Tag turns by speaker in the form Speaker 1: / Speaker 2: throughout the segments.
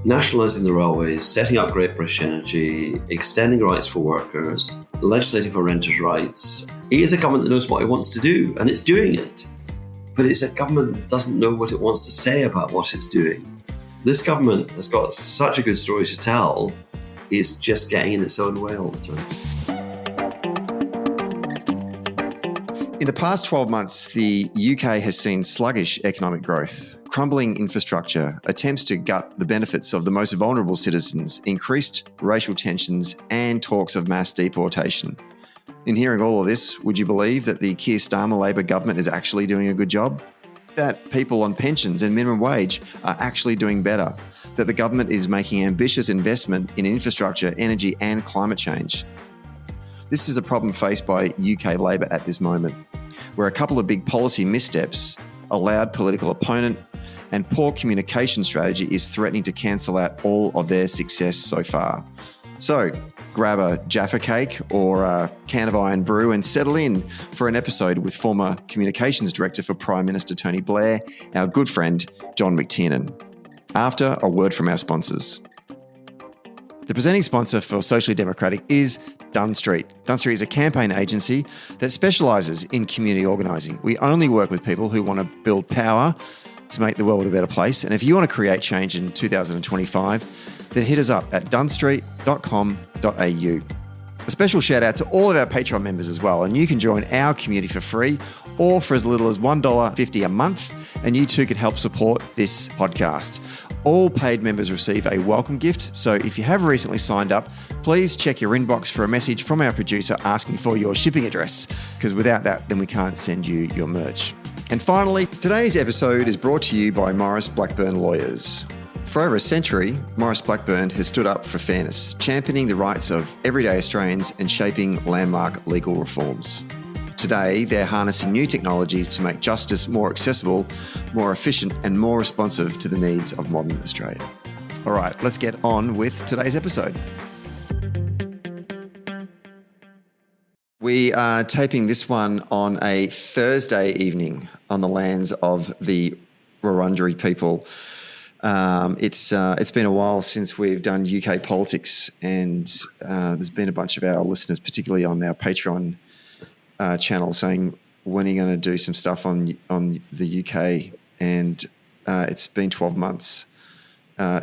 Speaker 1: nationalising the railways, setting up Great British Energy, extending rights for workers, legislating for renters' rights. It is a government that knows what it wants to do, and it's doing it. But it's a government that doesn't know what it wants to say about what it's doing. This government has got such a good story to tell, it's just getting in its own way all the time.
Speaker 2: In the past 12 months, the UK has seen sluggish economic growth, crumbling infrastructure, attempts to gut the benefits of the most vulnerable citizens, increased racial tensions, and talks of mass deportation. In hearing all of this, would you believe that the Keir Starmer Labor government is actually doing a good job? That people on pensions and minimum wage are actually doing better? That the government is making ambitious investment in infrastructure, energy, and climate change? This is a problem faced by UK Labor at this moment, where a couple of big policy missteps, a loud political opponent, and poor communication strategy is threatening to cancel out all of their success so far. So grab a Jaffa cake or a can of iron brew and settle in for an episode with former communications director for Prime Minister Tony Blair, our good friend John McTernan. After a word from our sponsors. The presenting sponsor for Socially Democratic is Dunn Street. Dunn Street is a campaign agency that specialises in community organising. We only work with people who want to build power to make the world a better place. And if you want to create change in 2025, then hit us up at dunnstreet.com.au. A special shout out to all of our Patreon members as well. And you can join our community for free or for as little as $1.50 a month. And you too can help support this podcast. All paid members receive a welcome gift. So if you have recently signed up, please check your inbox for a message from our producer asking for your shipping address, because without that, then we can't send you your merch. And finally, today's episode is brought to you by Maurice Blackburn Lawyers. For over a century, Maurice Blackburn has stood up for fairness, championing the rights of everyday Australians and shaping landmark legal reforms. Today, they're harnessing new technologies to make justice more accessible, more efficient, and more responsive to the needs of modern Australia. All right, let's get on with today's episode. We are taping this one on a Thursday evening on the lands of the Wurundjeri people. It's been a while since we've done UK politics, and there's been a bunch of our listeners, particularly on our Patreon channel, saying, when are you going to do some stuff on the UK? And it's been 12 months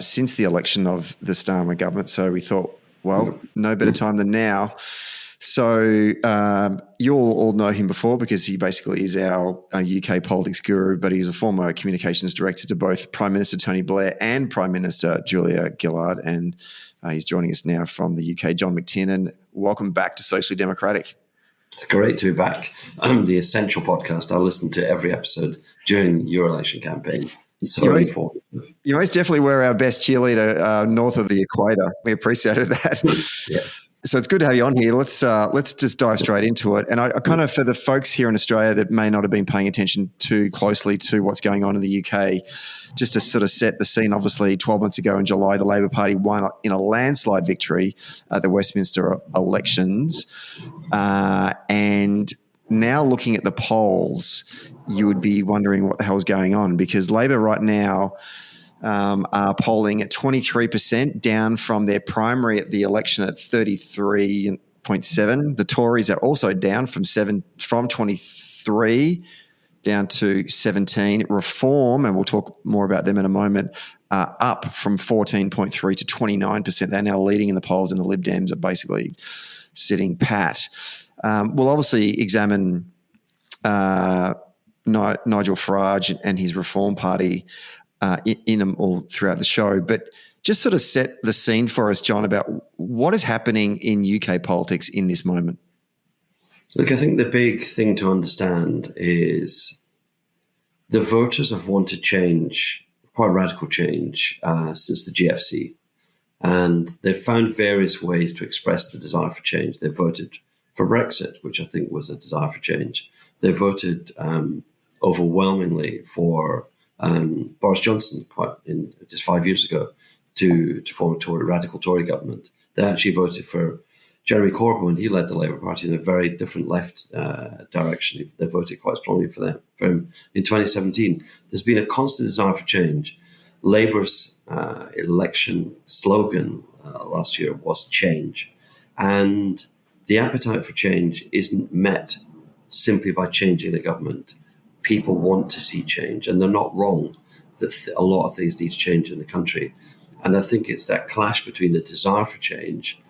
Speaker 2: since the election of the Starmer government. So we thought, well, no better time than now. So you'll all know him before because he basically is our UK politics guru, but he's a former communications director to both Prime Minister Tony Blair and Prime Minister Julia Gillard. And he's joining us now from the UK. John McTernan, welcome back to Socially Democratic.
Speaker 1: It's great to be back. The Essential podcast. I listened to every episode during your election campaign. So informative.
Speaker 2: You most definitely were our best cheerleader north of the equator. We appreciated that.
Speaker 1: Yeah.
Speaker 2: So it's good to have you on here. Let's just dive straight into it. And I kind of, for the folks here in Australia that may not have been paying attention too closely to what's going on in the UK, just to sort of set the scene, obviously 12 months ago in July, the Labor Party won in a landslide victory at the Westminster elections. And now looking at the polls, you would be wondering what the hell's going on, because Labor right now are polling at 23%, down from their primary at the election at 33.7. The Tories are also down from 23 down to 17. Reform, and we'll talk more about them in a moment, up from 14.3 to 29%. They're now leading in the polls, and the Lib Dems are basically sitting pat. We'll obviously examine Nigel Farage and his Reform Party in them all throughout the show, but just sort of set the scene for us, John, about what is happening in UK politics in this moment.
Speaker 1: Look, I think the big thing to understand is the voters have wanted change, quite radical change, since the GFC, and they've found various ways to express the desire for change. They voted for Brexit, which I think was a desire for change. They voted overwhelmingly for Boris Johnson just 5 years ago to form a radical Tory government. They actually voted for Jeremy Corbyn when he led the Labour Party in a very different left direction. They voted quite strongly for him in 2017. There's been a constant desire for change. Labour's election slogan last year was change. And the appetite for change isn't met simply by changing the government. People want to see change, and they're not wrong that a lot of things need to change in the country. And I think it's that clash between the desire for change,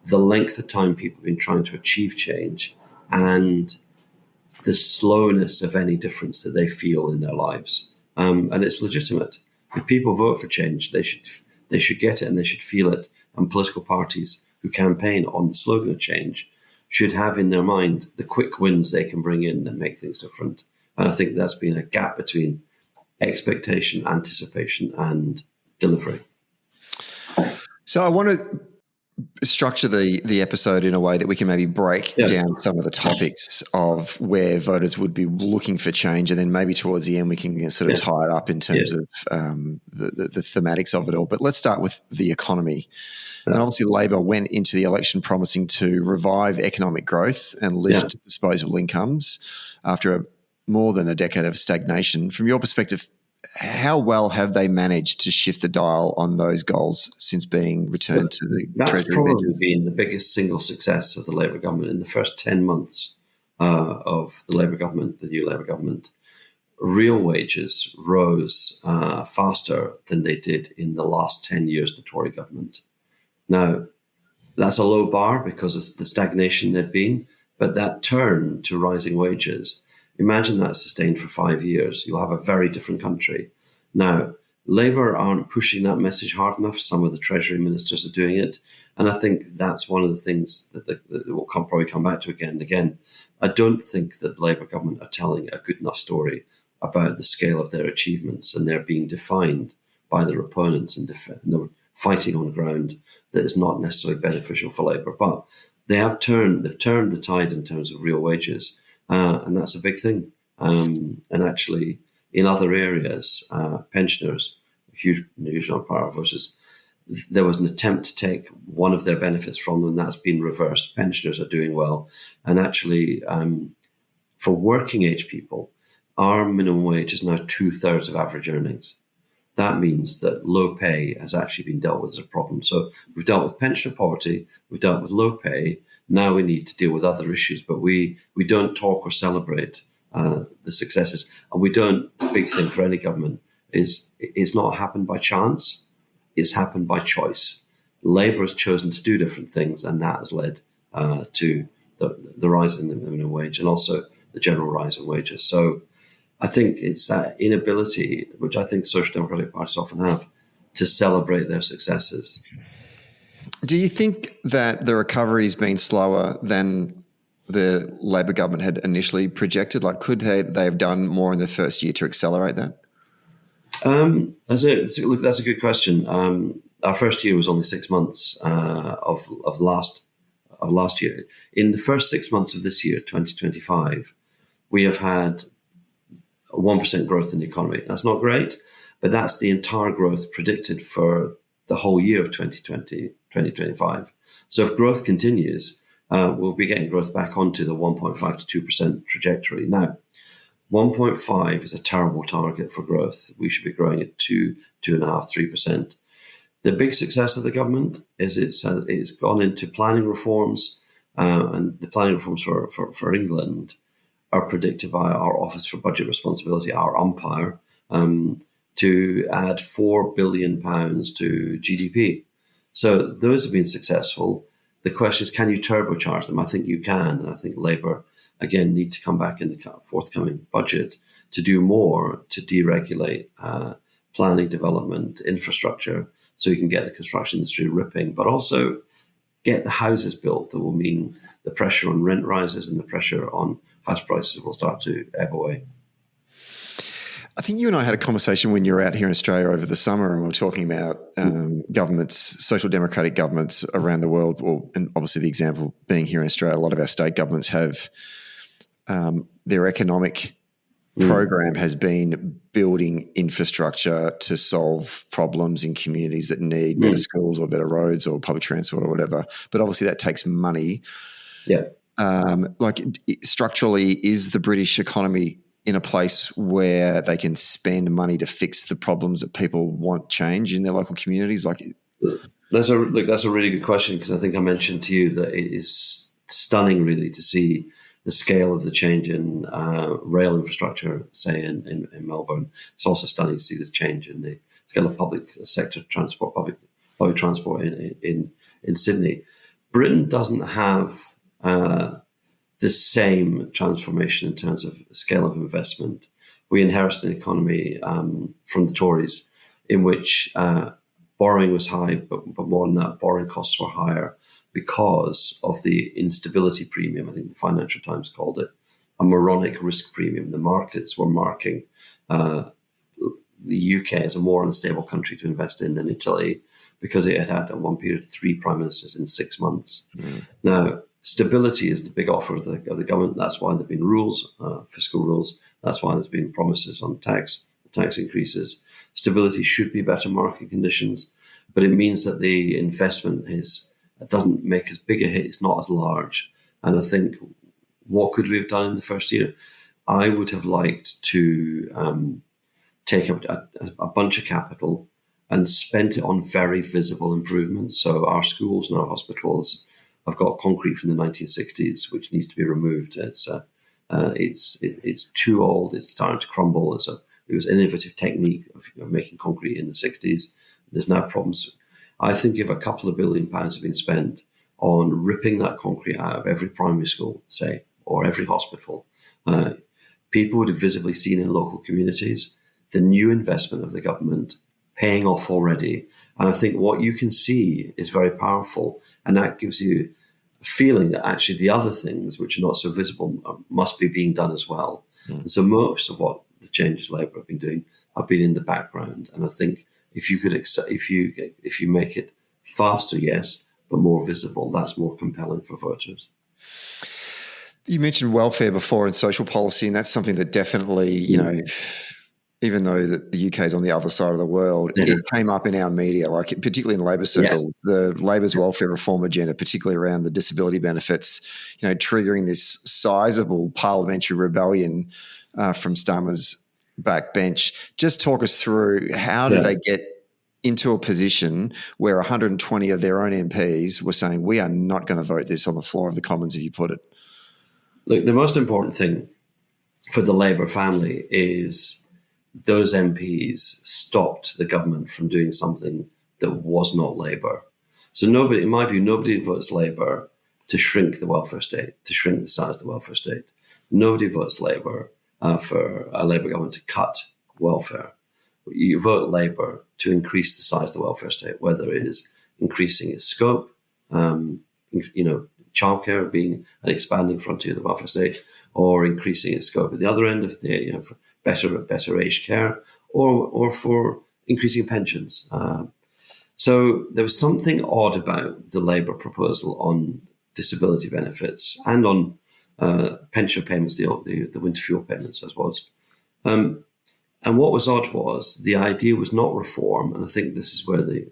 Speaker 1: the length of time people have been trying to achieve change, and the slowness of any difference that they feel in their lives. And it's legitimate. If people vote for change, they should get it and they should feel it. And political parties who campaign on the slogan of change should have in their mind the quick wins they can bring in that make things different. And I think that's been a gap between expectation, anticipation, and delivery.
Speaker 2: So I want to structure the episode in a way that we can maybe break down some of the topics of where voters would be looking for change, and then maybe towards the end we can sort of tie it up in terms of the thematics of it all. But let's start with the economy. And obviously Labor went into the election promising to revive economic growth and lift disposable incomes after more than a decade of stagnation. From your perspective, how well have they managed to shift the dial on those goals since being returned to the Treasury?
Speaker 1: That's probably been the biggest single success of the Labour government in the first 10 months of the Labour government, the new Labour government. Real wages rose faster than they did in the last 10 years of the Tory government. Now, that's a low bar because of the stagnation there'd been, but that turn to rising wages, imagine that sustained for 5 years. You'll have a very different country. Now, Labour aren't pushing that message hard enough. Some of the Treasury ministers are doing it. And I think that's one of the things that we'll probably come back to again and again. I don't think that the Labour government are telling a good enough story about the scale of their achievements, and they're being defined by their opponents and they're fighting on ground that is not necessarily beneficial for Labour. But they've turned the tide in terms of real wages. And that's a big thing. And actually, in other areas, pensioners, huge part of voters, there was an attempt to take one of their benefits from them. That's been reversed. Pensioners are doing well. And actually, for working age people, our minimum wage is now 2/3 of average earnings. That means that low pay has actually been dealt with as a problem. So we've dealt with pensioner poverty, we've dealt with low pay. Now we need to deal with other issues, but we don't talk or celebrate the successes. And we don't, the big thing for any government is it's not happened by chance, it's happened by choice. Labour has chosen to do different things, and that has led to the rise in the minimum wage and also the general rise in wages. So I think it's that inability, which I think social democratic parties often have, to celebrate their successes.
Speaker 2: Do you think that the recovery has been slower than the Labor government had initially projected? Like, could they have done more in the first year to accelerate that?
Speaker 1: That's a good question. Our first year was only 6 months of last year. In the first 6 months of this year, 2025, we have had 1% growth in the economy. That's not great, but that's the entire growth predicted for the whole year of 2025. So if growth continues, we'll be getting growth back onto the 1.5 to 2% trajectory. Now, 1.5 is a terrible target for growth. We should be growing at 2.5, 3%. The big success of the government is it's gone into planning reforms, and the planning reforms for England are predicted by our Office for Budget Responsibility, our umpire, to add £4 billion to GDP. So those have been successful. The question is, can you turbocharge them? I think you can. And I think Labour, again, need to come back in the forthcoming budget to do more to deregulate planning, development, infrastructure, so you can get the construction industry ripping, but also get the houses built that will mean the pressure on rent rises and the pressure on house prices will start to ebb away.
Speaker 2: I think you and I had a conversation when you were out here in Australia over the summer, and we were talking about governments, social democratic governments around the world, and obviously the example being here in Australia, a lot of our state governments have their economic program has been building infrastructure to solve problems in communities that need better schools or better roads or public transport or whatever. But obviously that takes money.
Speaker 1: Yeah.
Speaker 2: Structurally, is the British economy in a place where they can spend money to fix the problems that people want change in their local communities? Like,
Speaker 1: that's a really good question, because I think I mentioned to you that it is stunning, really, to see the scale of the change in rail infrastructure, say in Melbourne. It's also stunning to see the change in the scale of public sector transport, public transport in Sydney. Britain doesn't have the same transformation in terms of scale of investment. We inherited an economy from the Tories in which borrowing was high, but more than that, borrowing costs were higher because of the instability premium. I think the Financial Times called it a moronic risk premium. The markets were marking the UK as a more unstable country to invest in than Italy, because it had had at one period 3 prime ministers in 6 months. Now, stability is the big offer of the government. That's why there have been rules, fiscal rules. That's why there's been promises on tax increases. Stability should be better market conditions, but it means that the investment doesn't make as big a hit. It's not as large. And I think, what could we have done in the first year? I would have liked to take a bunch of capital and spent it on very visible improvements. So our schools and our hospitals have got concrete from the 1960s, which needs to be removed. It's too old. It's starting to crumble. It was an innovative technique of making concrete in the 60s. There's now problems. I think if a couple of £1 billion have been spent on ripping that concrete out of every primary school, say, or every hospital, people would have visibly seen in local communities the new investment of the government paying off already. And I think what you can see is very powerful. And that gives you a feeling that actually the other things, which are not so visible, must be being done as well. And so most of what the changes Labour have been doing have been in the background. And I think if you make it faster, yes, but more visible, that's more compelling for voters.
Speaker 2: You mentioned welfare before and social policy, and that's something that definitely, even though the UK is on the other side of the world, it came up in our media, like particularly in Labor circles, the Labor's welfare reform agenda, particularly around the disability benefits, triggering this sizable parliamentary rebellion from Starmer's backbench. Just talk us through, how did they get into a position where 120 of their own MPs were saying, we are not going to vote this on the floor of the Commons, if you put it?
Speaker 1: Look, the most important thing for the Labour family is those MPs stopped the government from doing something that was not Labour. So nobody, in my view, nobody votes Labour to shrink the welfare state, to shrink the size of the welfare state. Nobody votes Labour for a Labour government to cut welfare. You vote Labour to increase the size of the welfare state, whether it is increasing its scope, childcare being an expanding frontier of the welfare state, or increasing its scope at the other end of the, for better aged care, or for increasing pensions. So there was something odd about the Labour proposal on disability benefits and on pension payments, the winter fuel payments, as was. And what was odd was the idea was not reform, and I think this is where the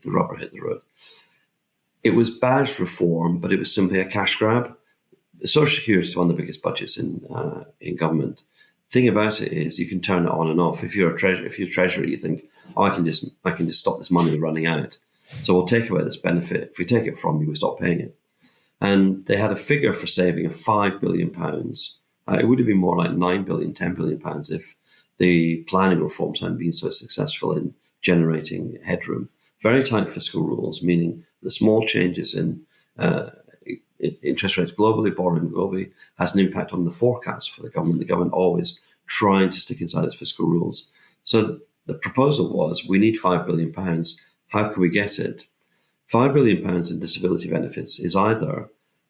Speaker 1: rubber hit the road. It was badged reform, but it was simply a cash grab. Social Security is one of the biggest budgets in government. The thing about it is you can turn it on and off. If you're a treasurer, you think, I can just stop this money running out. So we'll take away this benefit. If we take it from you, we stop paying it. And they had a figure for saving of £5 billion. It would have been more like 9 billion, 10 billion pounds if the planning reforms hadn't been so successful in generating headroom. Very tight fiscal rules, meaning the small changes in interest rates globally, borrowing globally, has an impact on the forecast for the government. The government always trying to stick inside its fiscal rules. So the proposal was, we need £5 billion. How can we get it? £5 billion in disability benefits is either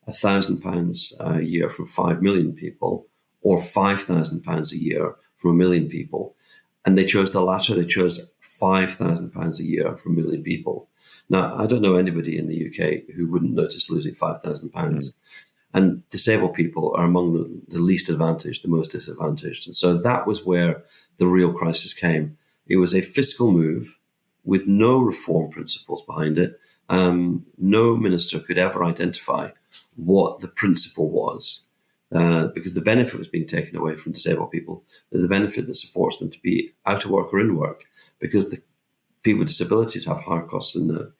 Speaker 1: £1,000 a year from 5 million people, or £5,000 a year from 1 million people. And they chose the latter. They chose £5,000 a year from 1 million people. Now, I don't know anybody in the UK who wouldn't notice losing £5,000. And disabled people are among the least advantaged, the most disadvantaged. And so that was where the real crisis came. It was a fiscal move with no reform principles behind it. No minister could ever identify what the principle was. because the benefit was being taken away from disabled people, the benefit that supports them to be out of work or in work, because the people with disabilities have higher costs in the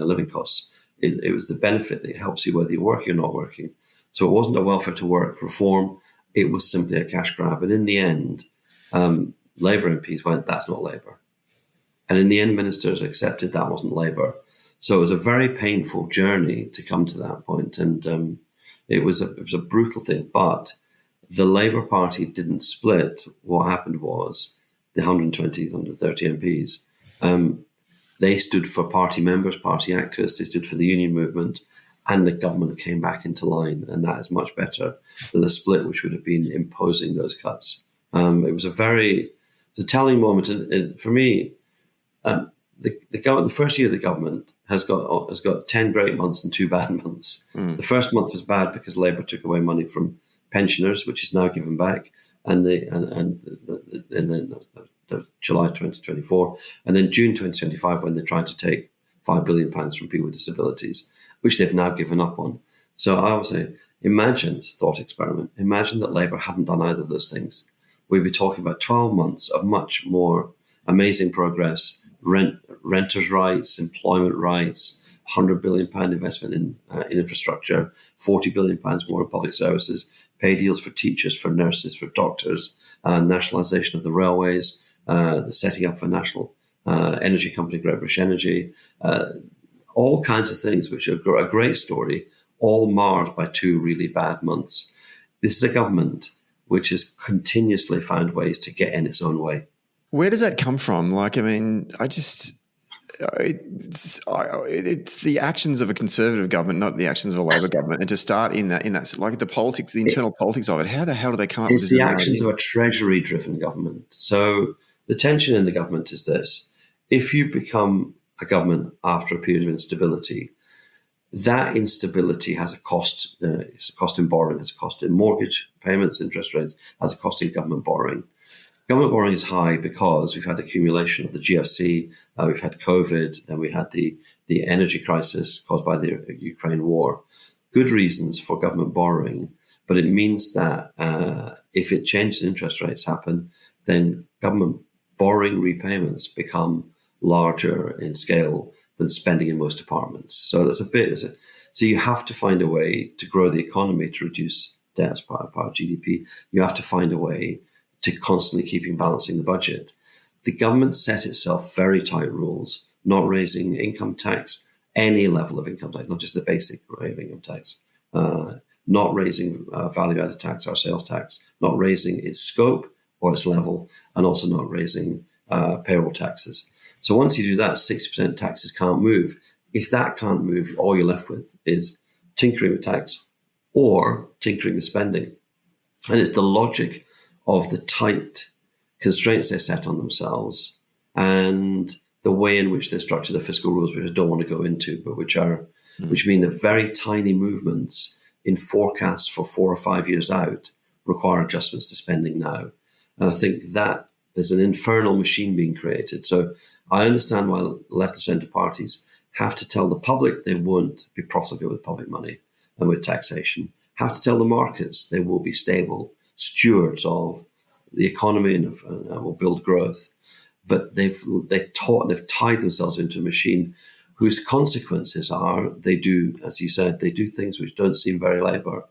Speaker 1: living costs. It was the benefit that helps you whether you're working or not working. So it wasn't a welfare to work reform. It was simply a cash grab. And in the end, Labour MPs went, that's not Labour. And in the end, ministers accepted that wasn't Labour. So it was a very painful journey to come to that point. And it was a brutal thing. But the Labour Party didn't split. What happened was the 130 MPs, they stood for party members, party activists. They stood for the union movement. And the government came back into line. And that is much better than a split, which would have been imposing those cuts. It was a telling moment. And for me, the first year of the government has got 10 great months and 2 bad months. The first month was bad because Labour took away money from pensioners, which is now given back, and then July 2024, and then June 2025 when they tried to take £5 billion from people with disabilities, which they've now given up on. So I would say, thought experiment, imagine that Labour hadn't done either of those things. We'd be talking about 12 months of much more amazing progress, renters' rights, employment rights, £100 billion investment in infrastructure, £40 billion more in public services, pay deals for teachers, for nurses, for doctors, nationalisation of the railways, the setting up of a national energy company, Great British Energy, all kinds of things which are a great story, all marred by 2 really bad months. This is a government which has continuously found ways to get in its own way.
Speaker 2: Where does that come from? It's the actions of a Conservative government, not the actions of a Labor government. And to start in that, like the politics, the internal politics of it, how the hell do they come up with this?
Speaker 1: It's the actions of a Treasury-driven government. So the tension in the government is this. If you become a government after a period of instability, that instability has a cost. It's a cost in borrowing, it's a cost in mortgage payments, interest rates, has a cost in government borrowing. Government borrowing is high because we've had accumulation of the GFC, we've had COVID, then we had the energy crisis caused by the Ukraine war. Good reasons for government borrowing, but it means that if it changes interest rates happen, then government borrowing repayments become larger in scale than spending in most departments. So that's so you have to find a way to grow the economy to reduce debt as part of GDP. You have to find a way to constantly keeping balancing the budget. The government set itself very tight rules, not raising income tax, any level of income tax, not just the basic rate of income tax, not raising value-added tax or sales tax, not raising its scope or its level, and also not raising payroll taxes. So once you do that, 60% taxes can't move. If that can't move, all you're left with is tinkering with tax or tinkering with spending. And it's the logic of the tight constraints they set on themselves and the way in which they structure the fiscal rules, which I don't want to go into, but which mean that very tiny movements in forecasts for 4 or 5 years out require adjustments to spending now. And I think that there's an infernal machine being created. So I understand why left and centre parties have to tell the public they won't be profligate with public money and with taxation, have to tell the markets they will be stable stewards of the economy and will build growth. But they've tied themselves into a machine whose consequences are they do, as you said, they do things which don't seem very Labour.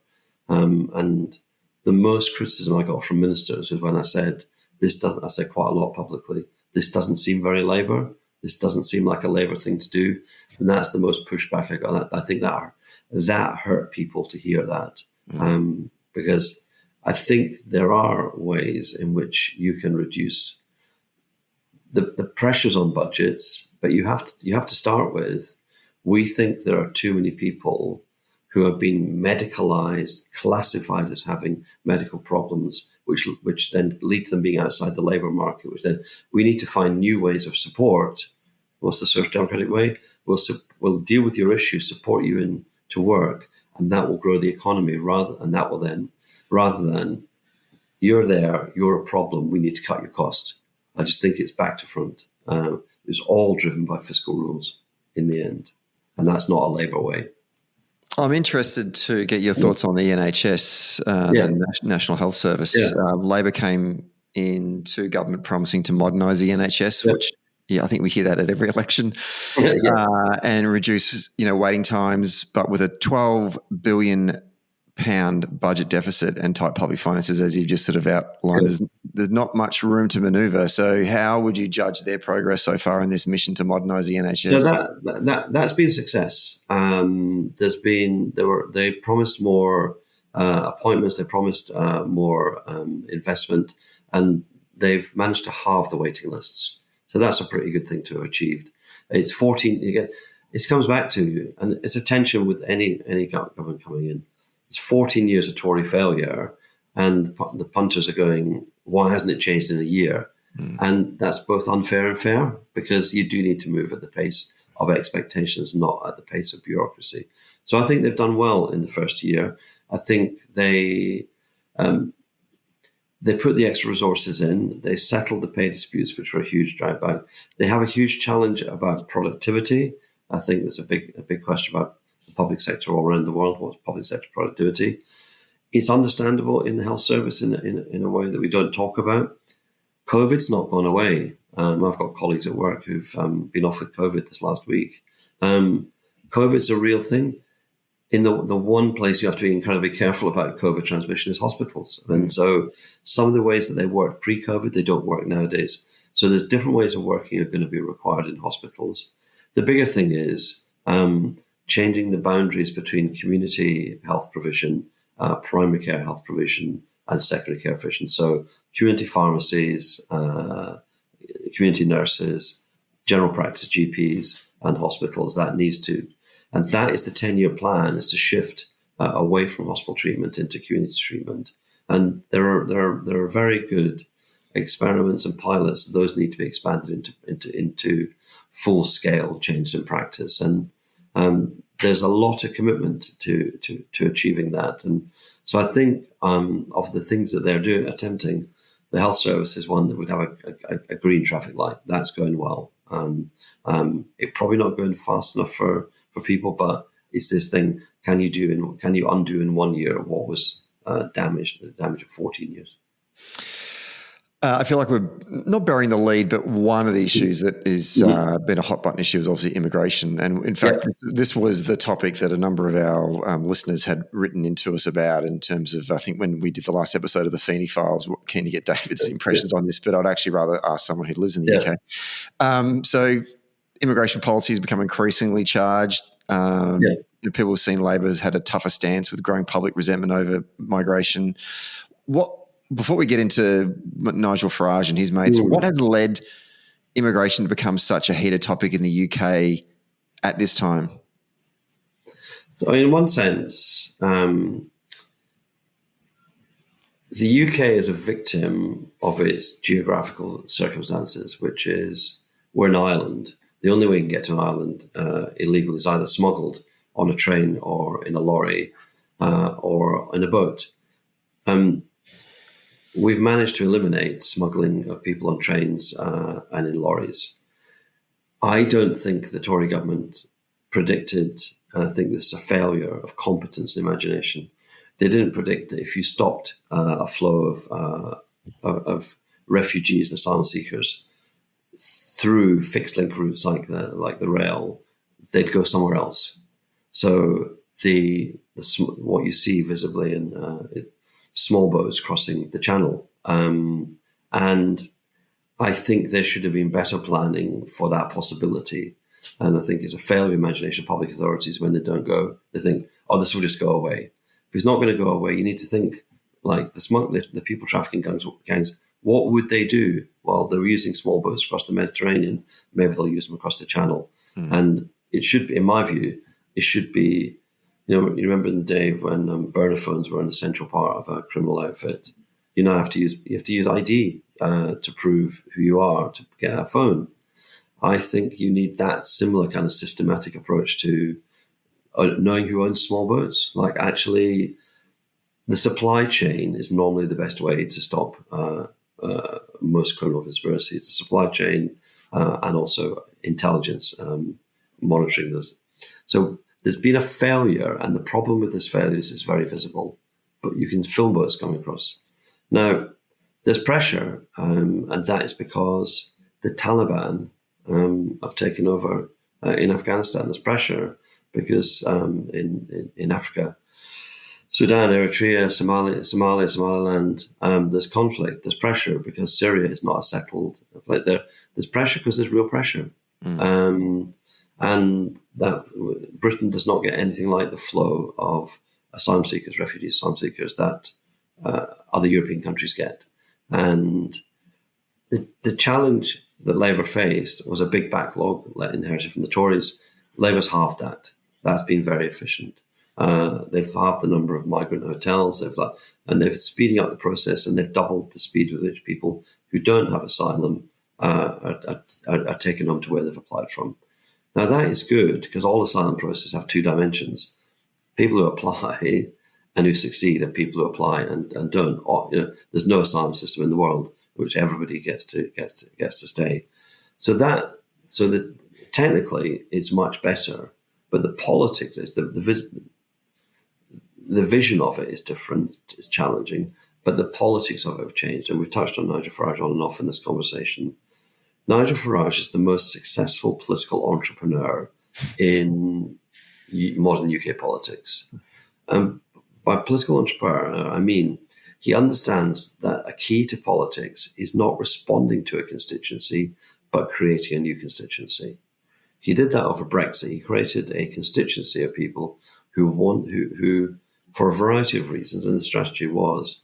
Speaker 1: And the most criticism I got from ministers was when I said I said quite a lot publicly, this doesn't seem very Labour. This doesn't seem like a Labour thing to do. And that's the most pushback I got. I think that hurt people to hear that. Because I think there are ways in which you can reduce the pressures on budgets, but you have to start with, we think there are too many people who have been medicalized, classified as having medical problems, which then lead to them being outside the labour market, which then we need to find new ways of support. What's the Social Democratic way? We'll deal with your issue, support you into work, and that will grow the economy rather than you're there, you're a problem, we need to cut your cost. I just think it's back to front. It's all driven by fiscal rules in the end. And that's not a Labour way.
Speaker 2: I'm interested to get your thoughts on the NHS, the National Health Service.
Speaker 1: Yeah.
Speaker 2: Labor came into government promising to modernise the NHS, which I think we hear that at every election, and reduce waiting times. But with a £12 billion budget deficit and tight public finances, as you've just sort of outlined, there's not much room to manoeuvre. So how would you judge their progress so far in this mission to modernise the NHS?
Speaker 1: So that's been a success. They promised more appointments, they promised more investment, and they've managed to halve the waiting lists. So that's a pretty good thing to have achieved. It's 14 again. It comes back to, and it's a tension with any government coming in. It's 14 years of Tory failure, and the punters are going, why hasn't it changed in a year? And that's both unfair and fair, because you do need to move at the pace of expectations, not at the pace of bureaucracy. So I think they've done well in the first year. I think they put the extra resources in. They settled the pay disputes, which were a huge drag back. They have a huge challenge about productivity. I think there's a big question about the public sector all around the world. What's public sector productivity? It's understandable in the health service in a way that we don't talk about. COVID's not gone away. I've got colleagues at work who've been off with COVID this last week. COVID's a real thing. In the one place you have to be incredibly careful about COVID transmission is hospitals. And so some of the ways that they worked pre-COVID, they don't work nowadays. So there's different ways of working are going to be required in hospitals. The bigger thing is changing the boundaries between community health provision, primary care health provision, and secondary care provision. So community pharmacies, community nurses, general practice GPs, and hospitals. And that is the 10-year plan, is to shift away from hospital treatment into community treatment. And there are very good experiments and pilots. Those need to be expanded into full scale changes in practice. And there's a lot of commitment to achieving that. And so I think of the things that they're attempting, the health service is one that would have a green traffic light. That's going well. It's probably not going fast enough for people, but it's this thing: can you undo in 1 year what was damaged? The damage of 14 years.
Speaker 2: I feel like we're not burying the lead, but one of the issues that is been a hot button issue is obviously immigration. And in fact, this was the topic that a number of our listeners had written into us about, in terms of, I think when we did the last episode of the Feeney Files, we're keen to get David's impressions on this, but I'd actually rather ask someone who lives in the UK. So immigration policy has become increasingly charged. People have seen Labor has had a tougher stance with growing public resentment over migration. Before we get into Nigel Farage and his mates, what has led immigration to become such a heated topic in the UK at this time?
Speaker 1: So in one sense, the UK is a victim of its geographical circumstances, which is we're an island. The only way you can get to an island illegal is either smuggled on a train or in a lorry or in a boat. We've managed to eliminate smuggling of people on trains and in lorries. I don't think the Tory government predicted, and I think this is a failure of competence and imagination. They didn't predict that if you stopped a flow of refugees and asylum seekers through fixed link routes like the rail, they'd go somewhere else. So what you see visibly in small boats crossing the channel. And I think there should have been better planning for that possibility. And I think it's a failure of imagination of public authorities when they don't go. They think, this will just go away. If it's not going to go away, you need to think like the people trafficking gangs, what would they do? Well, they were using small boats across the Mediterranean. Maybe they'll use them across the channel. And it should be, in my view, you remember in the day when burner phones were an essential part of a criminal outfit. You now have to use ID to prove who you are to get a phone. I think you need that similar kind of systematic approach to knowing who owns small boats. Like, actually, the supply chain is normally the best way to stop most criminal conspiracies. The supply chain and also intelligence monitoring those. So there's been a failure, and the problem with this failure is very visible, but you can film what's coming across. Now, there's pressure, and that is because the Taliban have taken over in Afghanistan. There's pressure because in Africa, Sudan, Eritrea, Somalia, Somaliland, there's conflict, there's pressure because Syria is not a settled place. There's pressure because there's real pressure. And that Britain does not get anything like the flow of asylum seekers, refugees, asylum seekers that other European countries get. And the challenge that Labour faced was a big backlog inherited from the Tories. Labour's halved that. That's been very efficient. They've halved the number of migrant hotels, and they're speeding up the process, and they've doubled the speed with which people who don't have asylum are taken home to where they've applied from. Now, that is good because all asylum processes have two dimensions. People who apply and who succeed, and people who apply and don't. There's no asylum system in the world in which everybody gets to stay. So that technically it's much better, but the politics is the vision of it is different. It's challenging, but the politics of it have changed. And we've touched on Nigel Farage on and off in this conversation. Nigel Farage is the most successful political entrepreneur in modern UK politics. By political entrepreneur, I mean he understands that a key to politics is not responding to a constituency, but creating a new constituency. He did that over Brexit. He created a constituency of people who, for a variety of reasons, and the strategy was,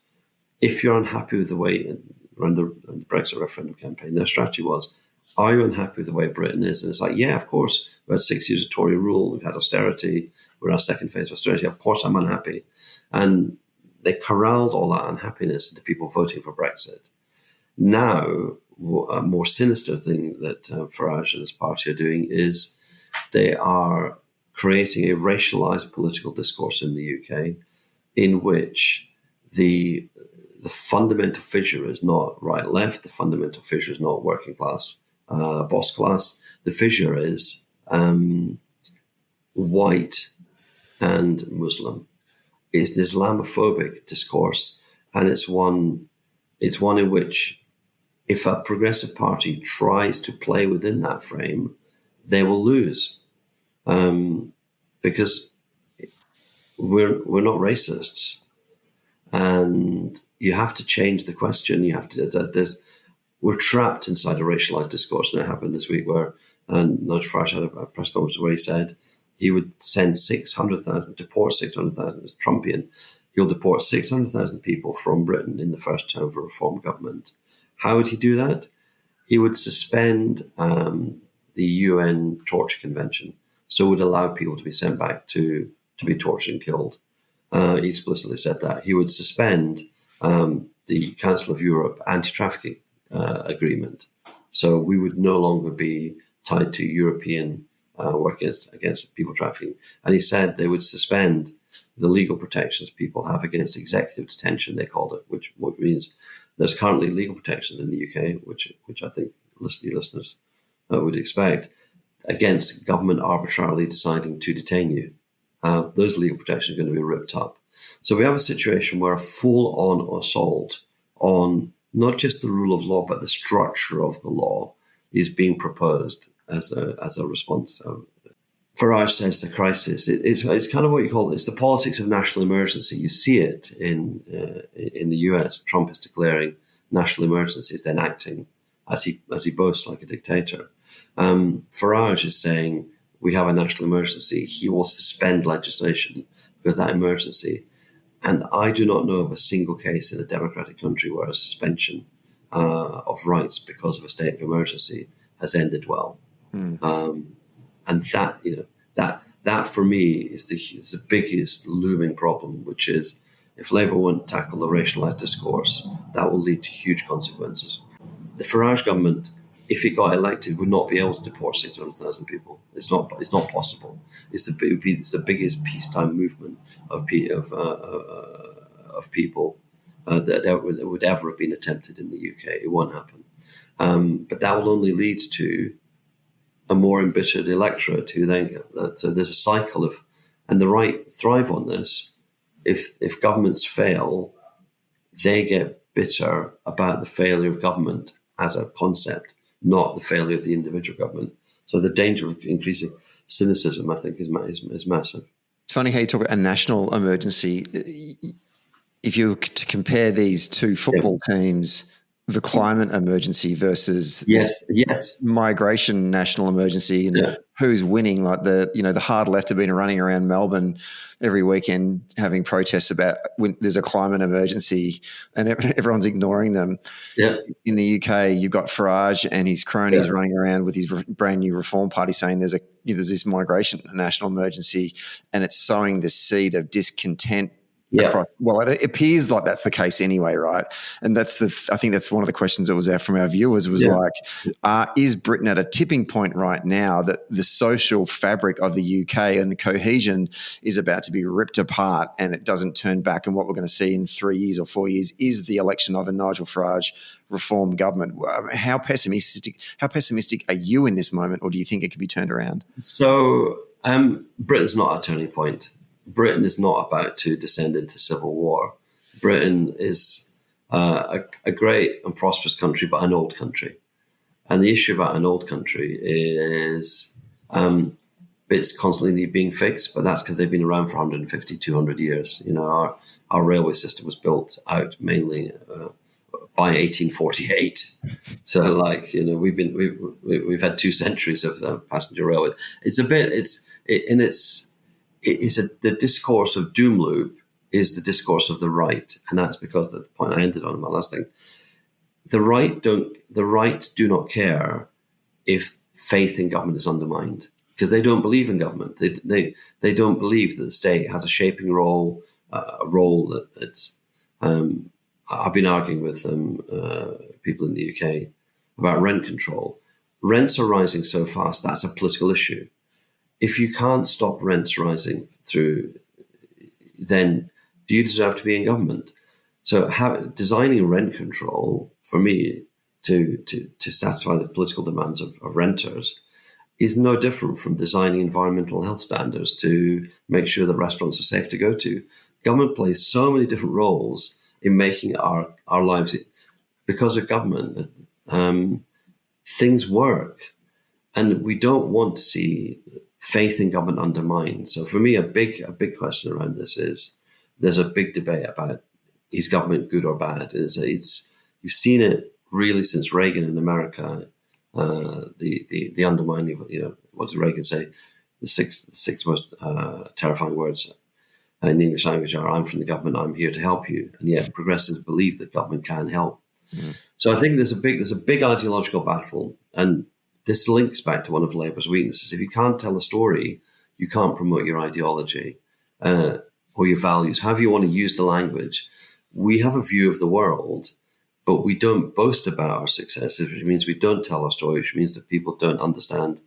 Speaker 1: if you're unhappy with the way around the Brexit referendum campaign, their strategy was, are you unhappy with the way Britain is? And it's like, yeah, of course, we've had 6 years of Tory rule, we've had austerity, we're in our second phase of austerity, of course I'm unhappy. And they corralled all that unhappiness into people voting for Brexit. Now, a more sinister thing that Farage and his party are doing is they are creating a racialized political discourse in the UK in which the fundamental fissure is not right-left, the fundamental fissure is not working class, boss class. The fissure is white and Muslim. It's an Islamophobic discourse, and it's one in which if a progressive party tries to play within that frame, they will lose, because we're not racists, and you have to change the question. You have to. We're trapped inside a racialized discourse, and it happened this week where Nigel Farage had a press conference where he said he would send 600,000, deport 600,000. It's Trumpian. He'll deport 600,000 people from Britain in the first term of a Reform government. How would he do that? He would suspend the UN Torture Convention, so it would allow people to be sent back to be tortured and killed. He explicitly said that. He would suspend the Council of Europe anti-trafficking agreement, so we would no longer be tied to European work against people trafficking. And he said they would suspend the legal protections people have against executive detention, they called it, which means there's currently legal protections in the UK, which I think your listeners would expect, against government arbitrarily deciding to detain you. Those legal protections are going to be ripped up. So we have a situation where a full-on assault on not just the rule of law, but the structure of the law is being proposed as a response. Farage says the crisis. It's kind of what you call it's the politics of national emergency. You see it in the US. Trump is declaring national emergencies, then acting as he boasts like a dictator. Farage is saying we have a national emergency. He will suspend legislation because that emergency. And I do not know of a single case in a democratic country where a suspension of rights because of a state of emergency has ended well. And that for me is the biggest looming problem, which is if Labour won't tackle the racialised discourse, that will lead to huge consequences. The Farage government, if it got elected, would not be able to deport 600,000 people. It's not possible. It's the biggest peacetime movement of people that would ever have been attempted in the UK. It won't happen. But that will only lead to a more embittered electorate who then, so there's a cycle of And the right thrive on this. If governments fail, they get bitter about the failure of government as a concept, not the failure of the individual government. So the danger of increasing cynicism, I think, is massive.
Speaker 2: It's funny how you talk about a national emergency. If you were to compare these two football teams, the climate emergency versus
Speaker 1: yes,
Speaker 2: migration national emergency, and who's winning, like the hard left have been running around Melbourne every weekend having protests about when there's a climate emergency and everyone's ignoring them.
Speaker 1: Yeah.
Speaker 2: In the UK, you've got Farage and his cronies running around with his brand new Reform Party saying there's this migration national emergency, and it's sowing the seed of discontent. Across, well, it appears like that's the case anyway, right? And I think that's one of the questions that was out from our viewers was is Britain at a tipping point right now that the social fabric of the UK and the cohesion is about to be ripped apart and it doesn't turn back? And what we're going to see in 3 years or 4 years is the election of a Nigel Farage Reform government. How pessimistic are you in this moment, or do you think it could be turned around?
Speaker 1: So Britain's not a turning point. Britain is not about to descend into civil war. Britain is a great and prosperous country, but an old country. And the issue about an old country is it's constantly being fixed, but that's because they've been around for 150, 200 years. Our railway system was built out mainly by 1848. So, we've had 2 centuries of passenger railway. The discourse of doom loop is the discourse of the right, and that's because of the point I ended on in my last thing. The right do not care if faith in government is undermined because they don't believe in government. They don't believe that the state has a shaping role, a role that's. I've been arguing with people in the UK about rent control. Rents are rising so fast that's a political issue. If you can't stop rents rising then do you deserve to be in government? So designing rent control, for me, to satisfy the political demands of renters is no different from designing environmental health standards to make sure that restaurants are safe to go to. Government plays so many different roles in making our lives, because of government, things work. And we don't want to see faith in government undermined. So for me, a big question around this is there's a big debate about is government good or bad? You've seen it really since Reagan in America, the undermining of, what did Reagan say? The six most terrifying words in the English language are, I'm from the government, I'm here to help you. And yet progressives believe that government can help. Mm-hmm. So I think there's a big ideological battle, and this links back to one of Labour's weaknesses. If you can't tell a story, you can't promote your ideology or your values, however you want to use the language. We have a view of the world, but we don't boast about our successes, which means we don't tell our story, which means that people don't understand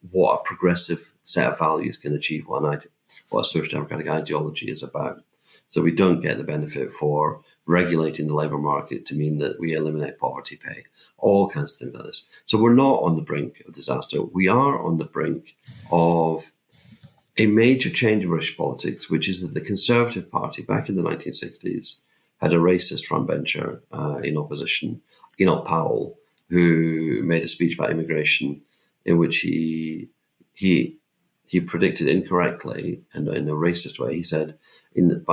Speaker 1: what a progressive set of values can achieve, what a social democratic ideology is about. So we don't get the benefit for regulating the labour market to mean that we eliminate poverty pay, all kinds of things like this. So we're not on the brink of disaster. We are on the brink of a major change in British politics, which is that the Conservative Party back in the 1960s had a racist frontbencher in opposition, Enoch Powell, who made a speech about immigration in which he predicted incorrectly and in a racist way. He said, in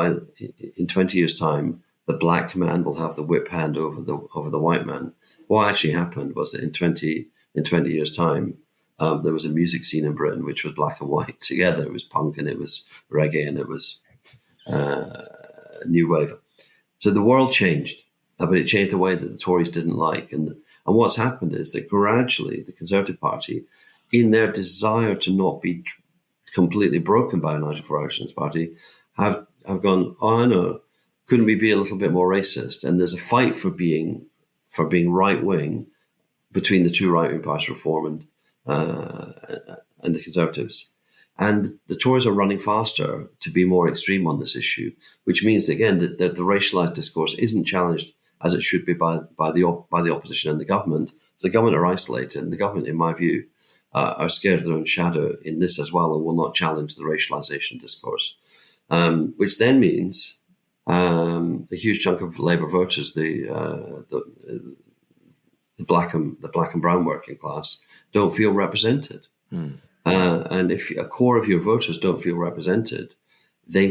Speaker 1: 20 years' time, the black man will have the whip hand over the white man. What actually happened was that in 20 years' time, there was a music scene in Britain which was black and white together. It was punk and it was reggae and it was new wave. So the world changed, but it changed the way that the Tories didn't like. And what's happened is that gradually the Conservative Party, in their desire to not be completely broken by Nigel Farage and his party, have gone, oh, I know, couldn't we be a little bit more racist? And there's a fight for being right wing between the two right wing parties, Reform and the Conservatives. And the Tories are running faster to be more extreme on this issue, which means, again, that the racialised discourse isn't challenged as it should be by the opposition and the government. So the government are isolated, and the government, in my view, are scared of their own shadow in this as well and will not challenge the racialisation discourse, which then means a huge chunk of Labour voters, the black and brown working class, don't feel represented. And if a core of your voters don't feel represented, they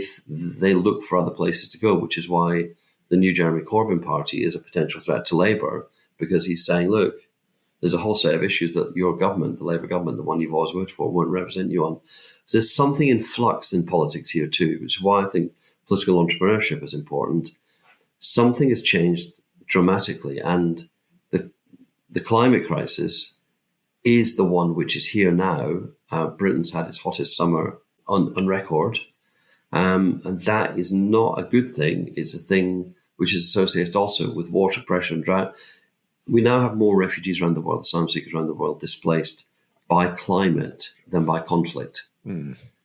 Speaker 1: look for other places to go, which is why the new Jeremy Corbyn party is a potential threat to Labour, because he's saying, look, there's a whole set of issues that your government, the Labour government, the one you've always voted for, won't represent you on. So there's something in flux in politics here too, which is why I think political entrepreneurship is important. Something has changed dramatically, and the climate crisis is the one which is here now. Britain's had its hottest summer on record, and that is not a good thing. It's a thing which is associated also with water pressure and drought. We now have more refugees around the world, asylum seekers around the world, displaced by climate than by conflict.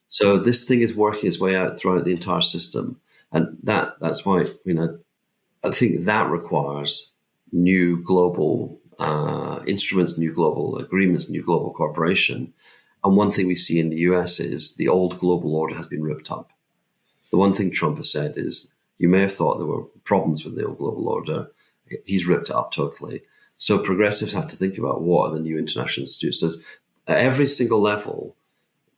Speaker 1: So this thing is working its way out throughout the entire system, and that's why I think that requires new global instruments, new global agreements, new global cooperation. And one thing we see in the US is the old global order has been ripped up. The one thing Trump has said is, you may have thought there were problems with the old global order. He's ripped it up totally. So progressives have to think about what are the new international institutes. So at every single level,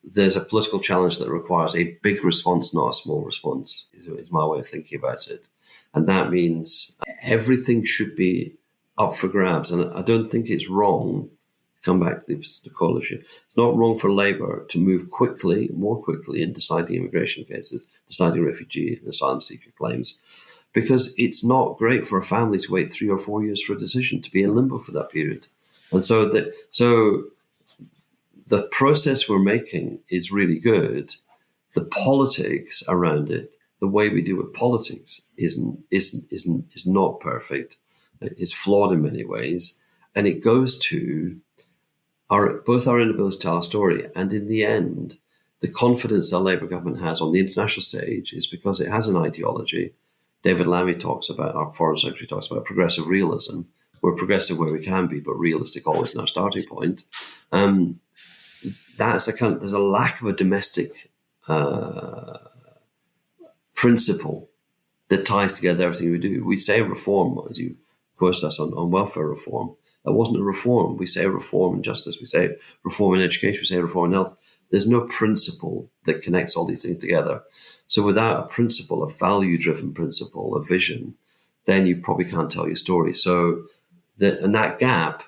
Speaker 1: there's a political challenge that requires a big response, not a small response, is my way of thinking about it. And that means everything should be up for grabs. And I don't think it's wrong, come back to the coalition, it's not wrong for Labour to move quickly, more quickly, in deciding immigration cases, deciding refugee and asylum seeker claims, because it's not great for a family to wait 3 or 4 years for a decision, to be in limbo for that period. And so the process we're making is really good. The politics around it, the way we deal with politics is not perfect. It's flawed in many ways, and it goes to both our inability to tell our story, and in the end, the confidence that Labour government has on the international stage is because it has an ideology. David Lammy talks about, our Foreign Secretary talks about progressive realism. We're progressive where we can be, but realistic always in our starting point. There's a lack of a domestic principle that ties together everything we do. We say reform, as you quoted us on welfare reform. That wasn't a reform. We say reform in justice. We say reform in education. We say reform in health. There's no principle that connects all these things together. So without a principle, a value-driven principle, a vision, then you probably can't tell your story. So that gap,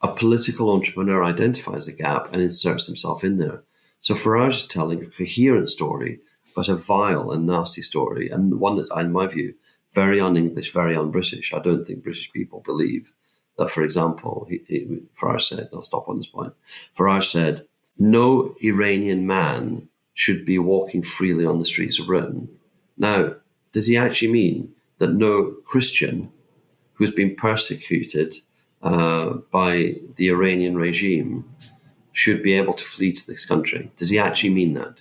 Speaker 1: a political entrepreneur identifies the gap and inserts himself in there. So Farage is telling a coherent story, but a vile and nasty story, and one that's, in my view, very un-English, very un-British. I don't think British people believe that, for example, Farage said, I'll stop on this point, Farage said, no Iranian man should be walking freely on the streets of Britain. Now, does he actually mean that no Christian who's been persecuted by the Iranian regime should be able to flee to this country? Does he actually mean that?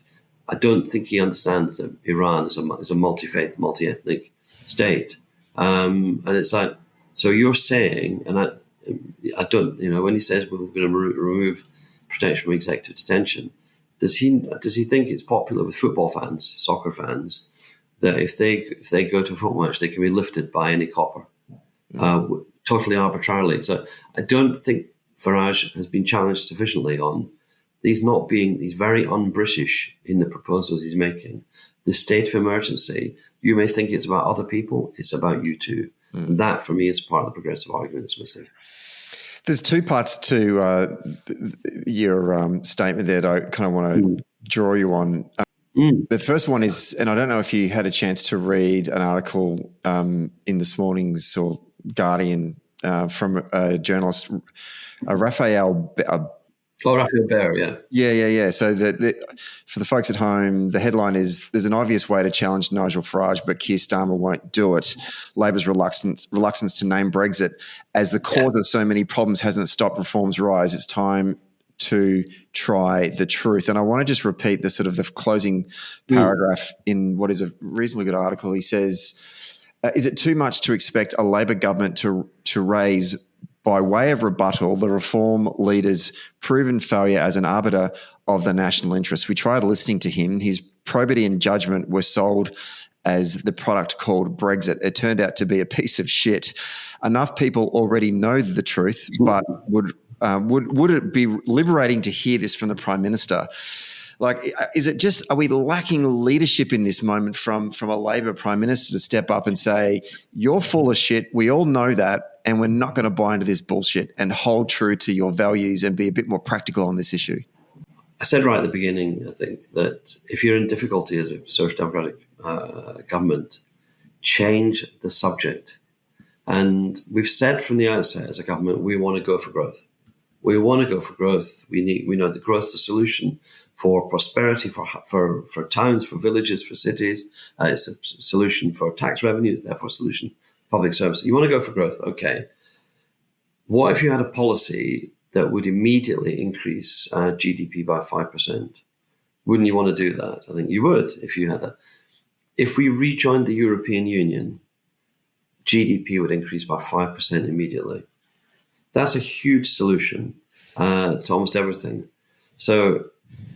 Speaker 1: I don't think he understands that Iran is a multi-faith, multi-ethnic state. And it's like, so you're saying, and I don't, when he says we're going to remove protection from executive detention, does he think it's popular with football fans, soccer fans, that if they go to a football match, they can be lifted by any copper, totally arbitrarily? So I don't think Farage has been challenged sufficiently on he's very un-British in the proposals he's making. The state of emergency, you may think it's about other people, it's about you too. And that, for me, is part of the progressive argument that's missing.
Speaker 2: There's two parts to your statement there that I kind of want to draw you on. The first one is, and I don't know if you had a chance to read an article in this morning's or Guardian from a journalist, Raphael
Speaker 1: Baer, yeah.
Speaker 2: Yeah. So for the folks at home, the headline is, there's an obvious way to challenge Nigel Farage, but Keir Starmer won't do it. Labor's reluctance to name Brexit as the cause of so many problems hasn't stopped reform's rise. It's time to try the truth. And I want to just repeat the sort of the closing paragraph in what is a reasonably good article. He says, is it too much to expect a Labor government to raise by way of rebuttal, the Reform leader's proven failure as an arbiter of the national interest. We tried listening to him. His probity and judgment were sold as the product called Brexit. It turned out to be a piece of shit. Enough people already know the truth, but would it be liberating to hear this from the Prime Minister? Like, is it just, are we lacking leadership in this moment from a Labor Prime Minister to step up and say, you're full of shit, we all know that, and we're not going to buy into this bullshit, and hold true to your values and be a bit more practical on this issue?
Speaker 1: I said right at the beginning, I think, that if you're in difficulty as a social democratic government, change the subject. And we've said from the outset as a government, we want to go for growth. We want to go for growth. We know that growth is a solution for prosperity, for towns, for villages, for cities. It's a solution for tax revenue, therefore a solution for public service. You want to go for growth, okay. What if you had a policy that would immediately increase GDP by 5%? Wouldn't you want to do that? I think you would if you had that. If we rejoined the European Union, GDP would increase by 5% immediately. That's a huge solution to almost everything. So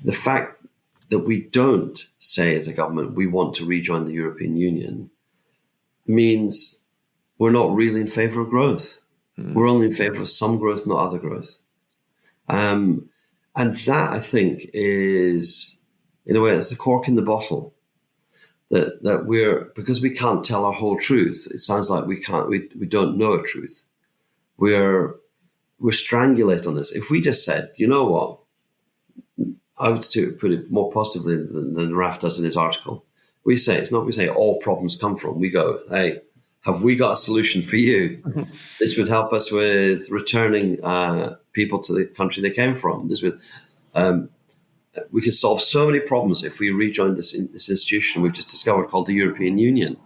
Speaker 1: the fact that we don't say as a government we want to rejoin the European Union means we're not really in favour of growth. We're only in favour of some growth, not other growth. And that, I think, is, in a way, it's the cork in the bottle. That we're, because we can't tell our whole truth, it sounds like we don't know a truth. We're strangulate on this. If we just said, you know what, I would put it more positively than Raf does in his article. We say all problems come from. We go, hey, have we got a solution for you? This would help us with returning people to the country they came from. This would, we could solve so many problems if we rejoined this institution we've just discovered called the European Union.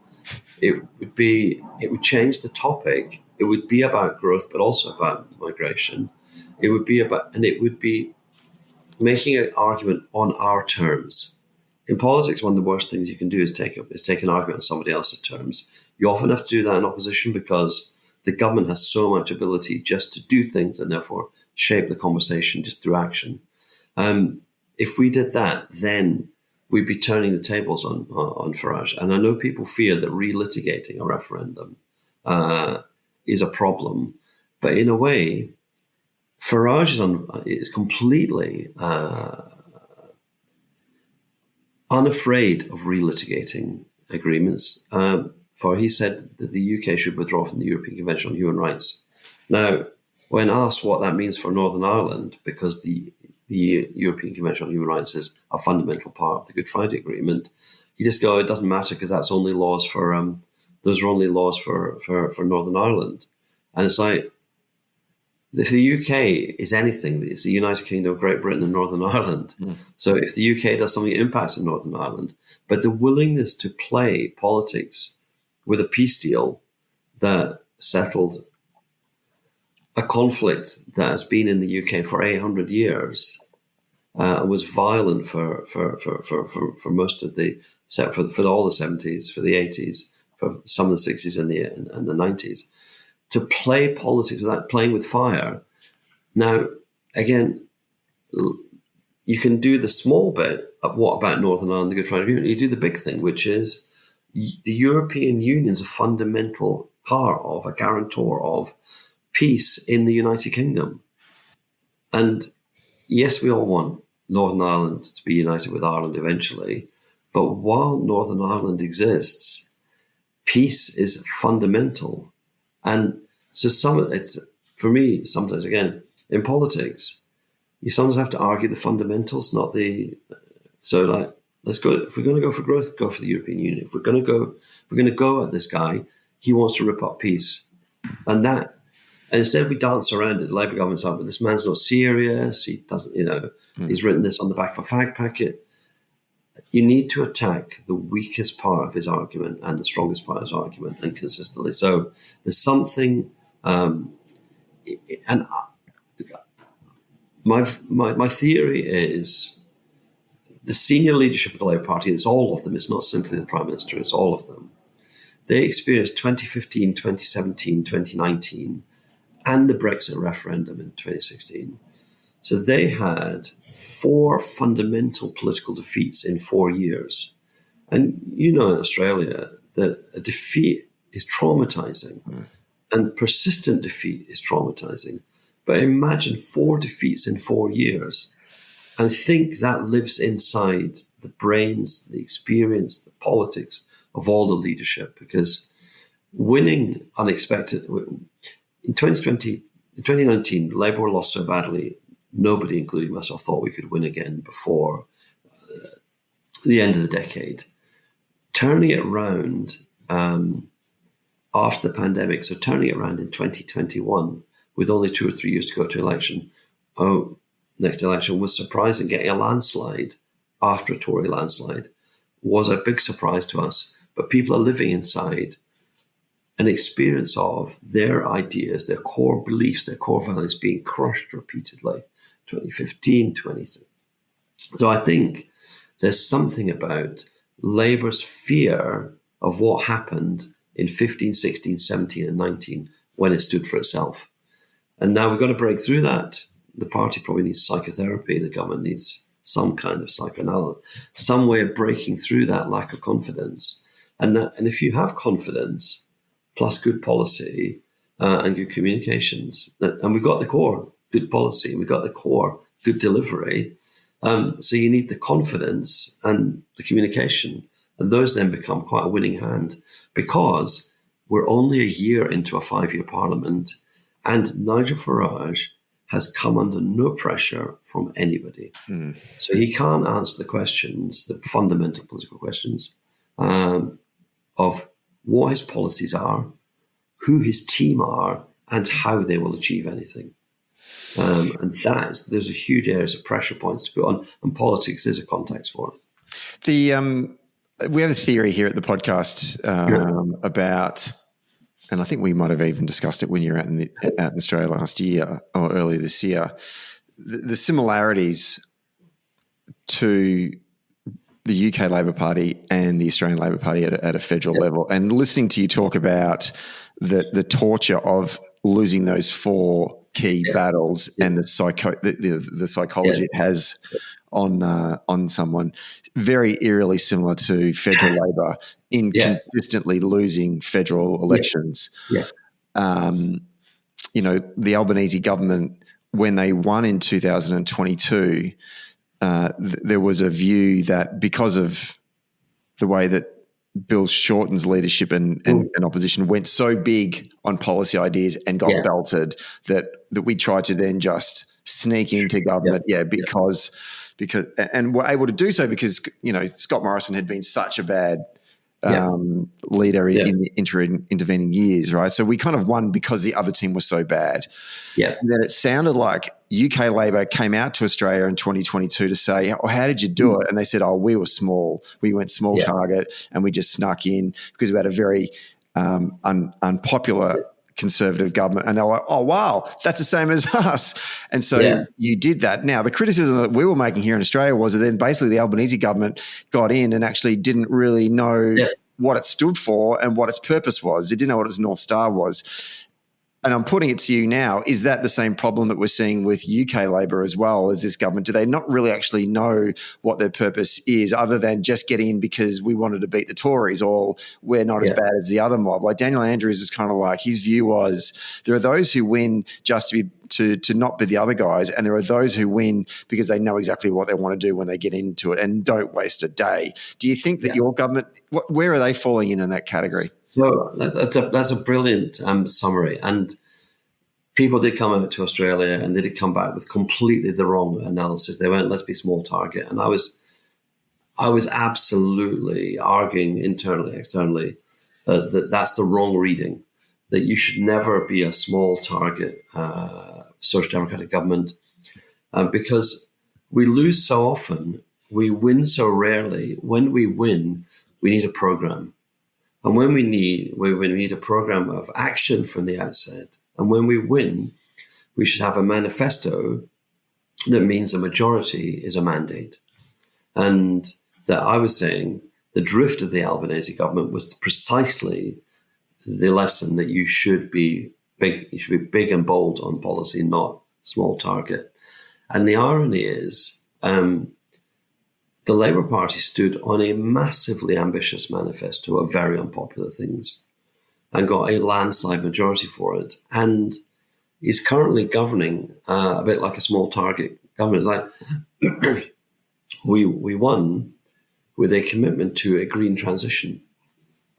Speaker 1: It would change the topic. It would be about growth, but also about migration. It would be making an argument on our terms. In politics, one of the worst things you can do is take an argument on somebody else's terms. You often have to do that in opposition because the government has so much ability just to do things and therefore shape the conversation just through action. If we did that, then we'd be turning the tables on Farage. And I know people fear that relitigating a referendum is a problem. But in a way, Farage is completely unafraid of relitigating agreements. For he said that the UK should withdraw from the European Convention on Human Rights. Now, when asked what that means for Northern Ireland, because the European Convention on Human Rights is a fundamental part of the Good Friday Agreement, he just goes, it doesn't matter because that's only laws for those are only laws for Northern Ireland. And it's like, if the UK is anything, it's the United Kingdom of Great Britain and Northern Ireland. So if the UK does something that impacts on Northern Ireland, but the willingness to play politics with a peace deal that settled a conflict that has been in the UK for 800 years was violent for most of for all the 70s, for the 80s, for some of the 60s and the 90s. To play politics without playing with fire. Now, again, you can do the small bit of what about Northern Ireland, the Good Friday Agreement. You do the big thing, which is the European Union is a fundamental part of, a guarantor of peace in the United Kingdom. And yes, we all want Northern Ireland to be united with Ireland eventually. But while Northern Ireland exists, peace is fundamental. And so for me, sometimes, again, in politics, you sometimes have to argue the fundamentals, not let's go, if we're going to go for growth, go for the European Union. If we're going to go at this guy, he wants to rip up peace. And instead we dance around it. The Labour government's like, but this man's not serious. He doesn't, he's written this on the back of a fag packet. You need to attack the weakest part of his argument and the strongest part of his argument, and consistently. So there's something, and my theory is the senior leadership of the Labour Party, it's all of them, it's not simply the Prime Minister, it's all of them. They experienced 2015, 2017, 2019 and the Brexit referendum in 2016. So they had 4 fundamental political defeats in 4 years. And in Australia, that a defeat is traumatizing and persistent defeat is traumatizing. But imagine 4 defeats in 4 years and think that lives inside the brains, the experience, the politics of all the leadership, because winning unexpected. In 2019, Labour lost so badly, nobody, including myself, thought we could win again before the end of the decade. Turning it around after the pandemic, so turning it around in 2021, with only 2 or 3 years to go to election, next election was surprising. Getting a landslide after a Tory landslide was a big surprise to us. But people are living inside an experience of their ideas, their core beliefs, their core values being crushed repeatedly. 2015, 20. So I think there's something about Labour's fear of what happened in 15, 16, 17 and 19 when it stood for itself. And now we've got to break through that. The party probably needs psychotherapy. The government needs some kind of psychoanalysis, some way of breaking through that lack of confidence. And if you have confidence, plus good policy and good communications, and we've got the core, good policy, we've got the core, good delivery. So you need the confidence and the communication. And those then become quite a winning hand, because we're only a year into a 5-year parliament and Nigel Farage has come under no pressure from anybody. So he can't answer the questions, the fundamental political questions of what his policies are, who his team are, and how they will achieve anything. And there's a huge areas of pressure points to put on, and politics is a context for it.
Speaker 2: We have a theory here at the podcast about, and I think we might have even discussed it when you were out in Australia last year or earlier this year, the similarities to the UK Labor Party and the Australian Labor Party at a federal level. And listening to you talk about the torture of losing those 4 key battles and the psychology it has on someone, very eerily similar to federal Labor in consistently losing federal elections. The Albanese government, when they won in 2022, there was a view that because of the way that Bill Shorten's leadership and opposition went so big on policy ideas and got belted that we tried to then just sneak into government, because and were able to do so because Scott Morrison had been such a bad leader in the intervening years, right? So we kind of won because the other team was so bad. And then it sounded like UK Labor came out to Australia in 2022 to say, how did you do it? And they said, we were small. We went small target and we just snuck in because we had a very unpopular Conservative government. And they were like, oh, wow, that's the same as us. And so you did that. Now, the criticism that we were making here in Australia was that then basically the Albanese government got in and actually didn't really know what it stood for and what its purpose was. It didn't know what its North Star was. And I'm putting it to you now, is that the same problem that we're seeing with UK Labor as well as this government? Do they not really actually know what their purpose is other than just getting in because we wanted to beat the Tories or we're not as bad as the other mob? Like Daniel Andrews is kind of like, his view was there are those who win just to not be the other guys, and there are those who win because they know exactly what they want to do when they get into it and don't waste a day. Do you think that your government, where are they falling in that category?
Speaker 1: So that's a brilliant summary. And people did come out to Australia and they did come back with completely the wrong analysis. They went, let's be small target. And I was absolutely arguing internally, externally, that that's the wrong reading, that you should never be a small target Social Democratic government because we lose so often, we win so rarely. When we win, we need a program. And when we need a program of action from the outset. And when we win, we should have a manifesto that means a majority is a mandate. And that I was saying the drift of the Albanese government was precisely the lesson that you should be big. You should be big and bold on policy, not small target. And the irony is, the Labour Party stood on a massively ambitious manifesto of very unpopular things and got a landslide majority for it, and is currently governing a bit like a small target government. Like we won with a commitment to a green transition,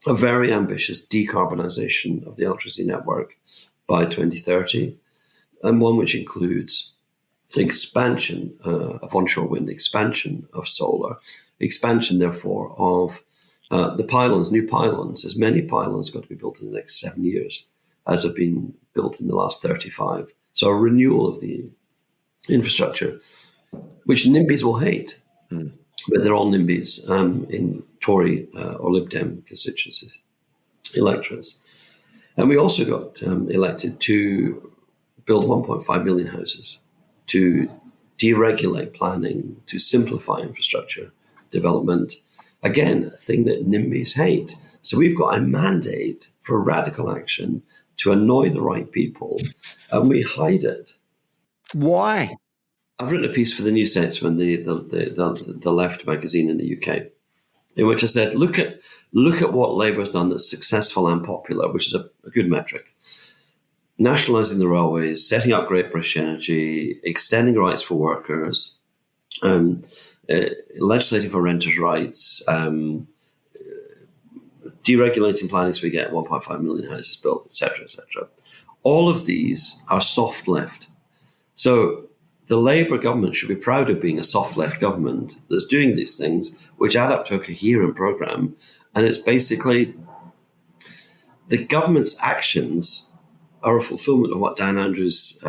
Speaker 1: a very ambitious decarbonisation of the electricity network by 2030, and one which includes expansion of onshore wind, expansion of solar, expansion, therefore, of the pylons, new pylons. As many pylons got to be built in the next 7 years as have been built in the last 35. So a renewal of the infrastructure, which NIMBYs will hate. But they're all NIMBYs in Tory or Lib Dem constituencies, electorates. And we also got elected to build 1.5 million houses, to deregulate planning, to simplify infrastructure development. Again, a thing that NIMBYs hate. So we've got a mandate for radical action to annoy the right people, and we hide it.
Speaker 2: Why?
Speaker 1: I've written a piece for the New Statesman, the left magazine in the UK, in which I said, look at what Labour has done that's successful and popular, which is a good metric. Nationalising the railways, setting up Great British Energy, extending rights for workers, legislating for renters' rights, deregulating planning so we get 1.5 million houses built, etc., etc. All of these are soft left. So the Labour government should be proud of being a soft left government that's doing these things, which add up to a coherent programme. And it's basically the government's actions are a fulfilment of what Dan Andrews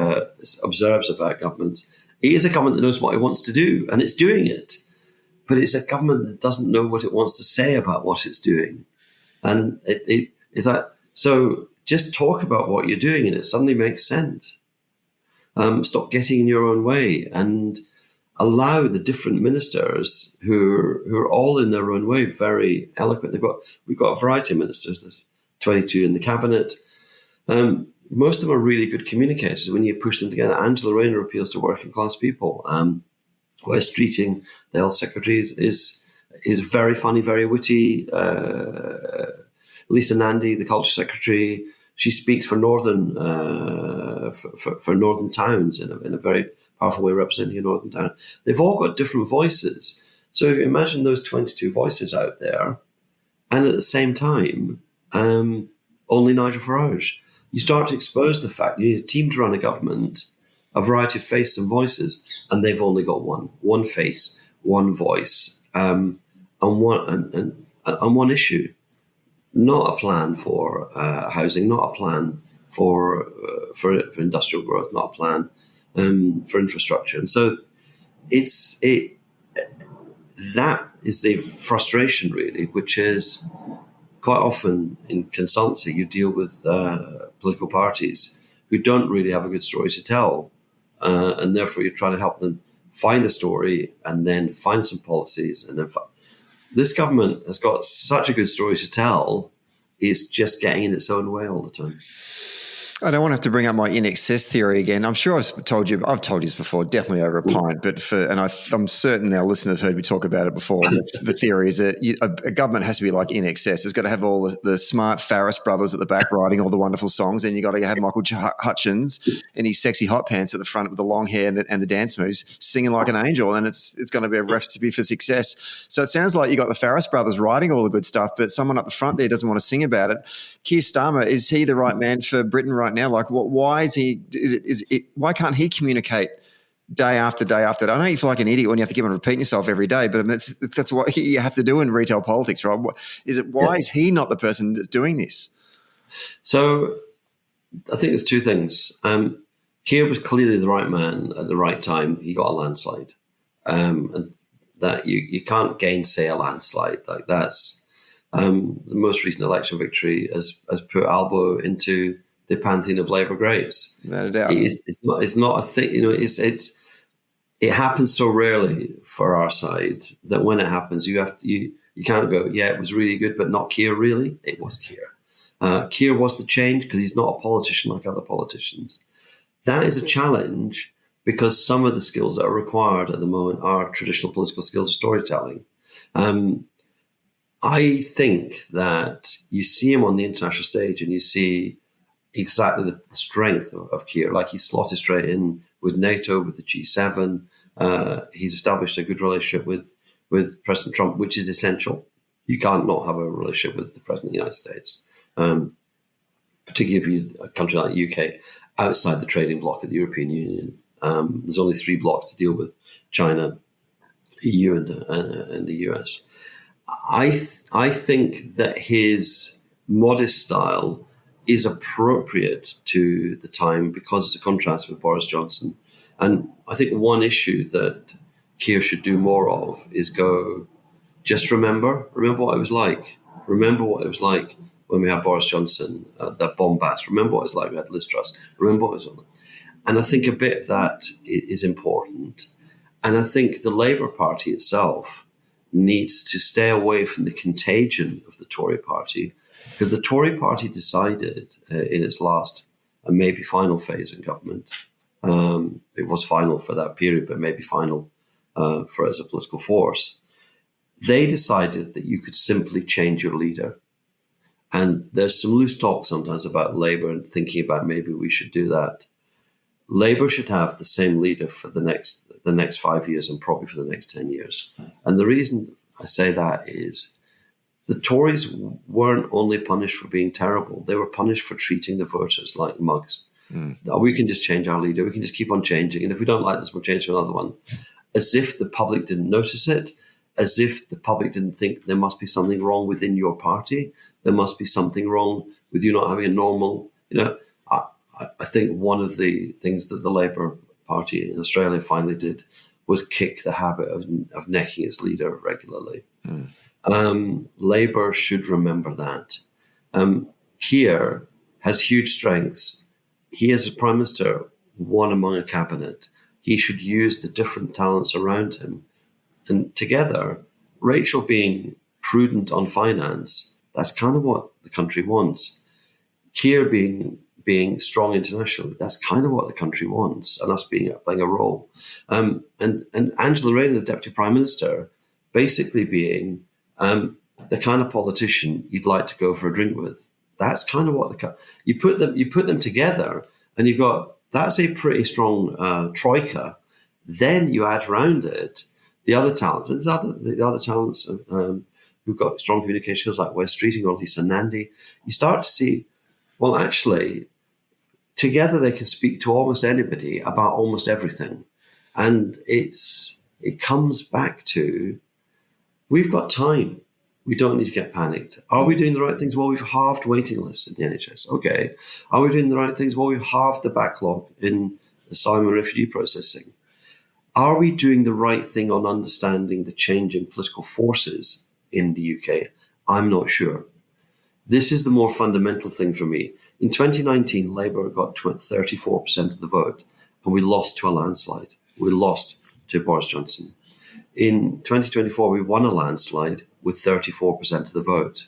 Speaker 1: observes about governments. He is a government that knows what it wants to do, and it's doing it. But it's a government that doesn't know what it wants to say about what it's doing. And it is that. So just talk about what you're doing, and it suddenly makes sense. Stop getting in your own way and allow the different ministers who are all in their own way very eloquent. We've got a variety of ministers. There's 22 in the cabinet. Most of them are really good communicators when you push them together. Angela Rayner appeals to working class people. Wes Streeting, the health secretary, is very funny, very witty. Lisa Nandy, the culture secretary, she speaks for northern for northern towns in a very powerful way, representing a northern town. They've all got different voices. So if you imagine those 22 voices out there, and at the same time, only Nigel Farage, you start to expose the fact you need a team to run a government, a variety of faces and voices, and they've only got one face, one voice, and one issue. Not a plan for housing, not a plan for industrial growth, not a plan for infrastructure. And so that is the frustration, really, which is quite often in consultancy you deal with political parties who don't really have a good story to tell, and therefore you're trying to help them find a story and then find some policies and then this government has got such a good story to tell, it's just getting in its own way all the time.
Speaker 2: I don't want to have to bring up my in excess theory again. I'm sure I've told you this before, definitely over a pint, but I'm certain our listeners have heard me talk about it before. The theory is that a government has to be like in excess. It's got to have all the smart Farris brothers at the back writing all the wonderful songs, and you got to have Michael Hutchins in his sexy hot pants at the front with the long hair and the dance moves, singing like an angel, and it's going to be a recipe for success. So it sounds like you got the Farris brothers writing all the good stuff, but someone up the front there doesn't want to sing about it. Keir Starmer, is he the right man for Britain right now? Like, why is he? Why can't he communicate day after day after day? I know you feel like an idiot when you have to keep on repeating yourself every day, but that's what you have to do in retail politics, right? Why is he not the person that's doing this?
Speaker 1: So, I think there's two things. Keir was clearly the right man at the right time. He got a landslide, and that you can't gainsay a landslide. Like that's the most recent election victory has put Albo into the pantheon of Labour greats.
Speaker 2: No doubt.
Speaker 1: It's not a thing. You know, it happens so rarely for our side that when it happens, you can't go, yeah, it was really good, but not Keir really. It was Keir. Keir was the change because he's not a politician like other politicians. That is a challenge because some of the skills that are required at the moment are traditional political skills of storytelling. I think that you see him on the international stage and you see exactly the strength of Keir. Like, he slotted straight in with NATO, with the G7. He's established a good relationship with President Trump, which is essential. You can't not have a relationship with the President of the United States, particularly if you're a country like the UK, outside the trading bloc of the European Union. There's only 3 blocks to deal with: China, EU, and the US. I think that his modest style is appropriate to the time because it's a contrast with Boris Johnson. And I think one issue that Keir should do more of is just remember what it was like. Remember what it was like when we had Boris Johnson, that bombast. Remember what it was like when we had Liz Truss. Remember what it was like. And I think a bit of that is important. And I think the Labour Party itself needs to stay away from the contagion of the Tory party, because the Tory party decided in its last and maybe final phase in government, it was final for that period, but maybe final for as a political force, they decided that you could simply change your leader. And there's some loose talk sometimes about Labour and thinking about maybe we should do that. Labour should have the same leader for the next 5 years and probably for the next 10 years. And the reason I say that is the Tories weren't only punished for being terrible. They were punished for treating the voters like mugs. We can just change our leader. We can just keep on changing. And if we don't like this, we'll change to another one. As if the public didn't notice it, as if the public didn't think there must be something wrong within your party. There must be something wrong with you not having a normal, I think one of the things that the Labour Party in Australia finally did was kick the habit of necking its leader regularly. Labour should remember that. Keir has huge strengths. He is a Prime Minister, one among a cabinet. He should use the different talents around him. And together, Rachel being prudent on finance, that's kind of what the country wants. Keir being strong internationally, that's kind of what the country wants, and us playing a role. And Angela Rayner, the Deputy Prime Minister, basically being the kind of politician you'd like to go for a drink with. That's kind of what you put them together, and that's a pretty strong troika. Then you add around it the other talents. The other talents who've got strong communication skills like Wes Streeting or Lisa Nandy. You start to see, well, actually, together they can speak to almost anybody about almost everything. And it comes back to, we've got time. We don't need to get panicked. Are we doing the right things? Well, we've halved waiting lists in the NHS. Okay. Are we doing the right things? Well, we've halved the backlog in asylum and refugee processing. Are we doing the right thing on understanding the changing political forces in the UK? I'm not sure. This is the more fundamental thing for me. In 2019, Labour got 34% of the vote, and we lost to a landslide. We lost to Boris Johnson. In 2024, we won a landslide with 34% of the vote.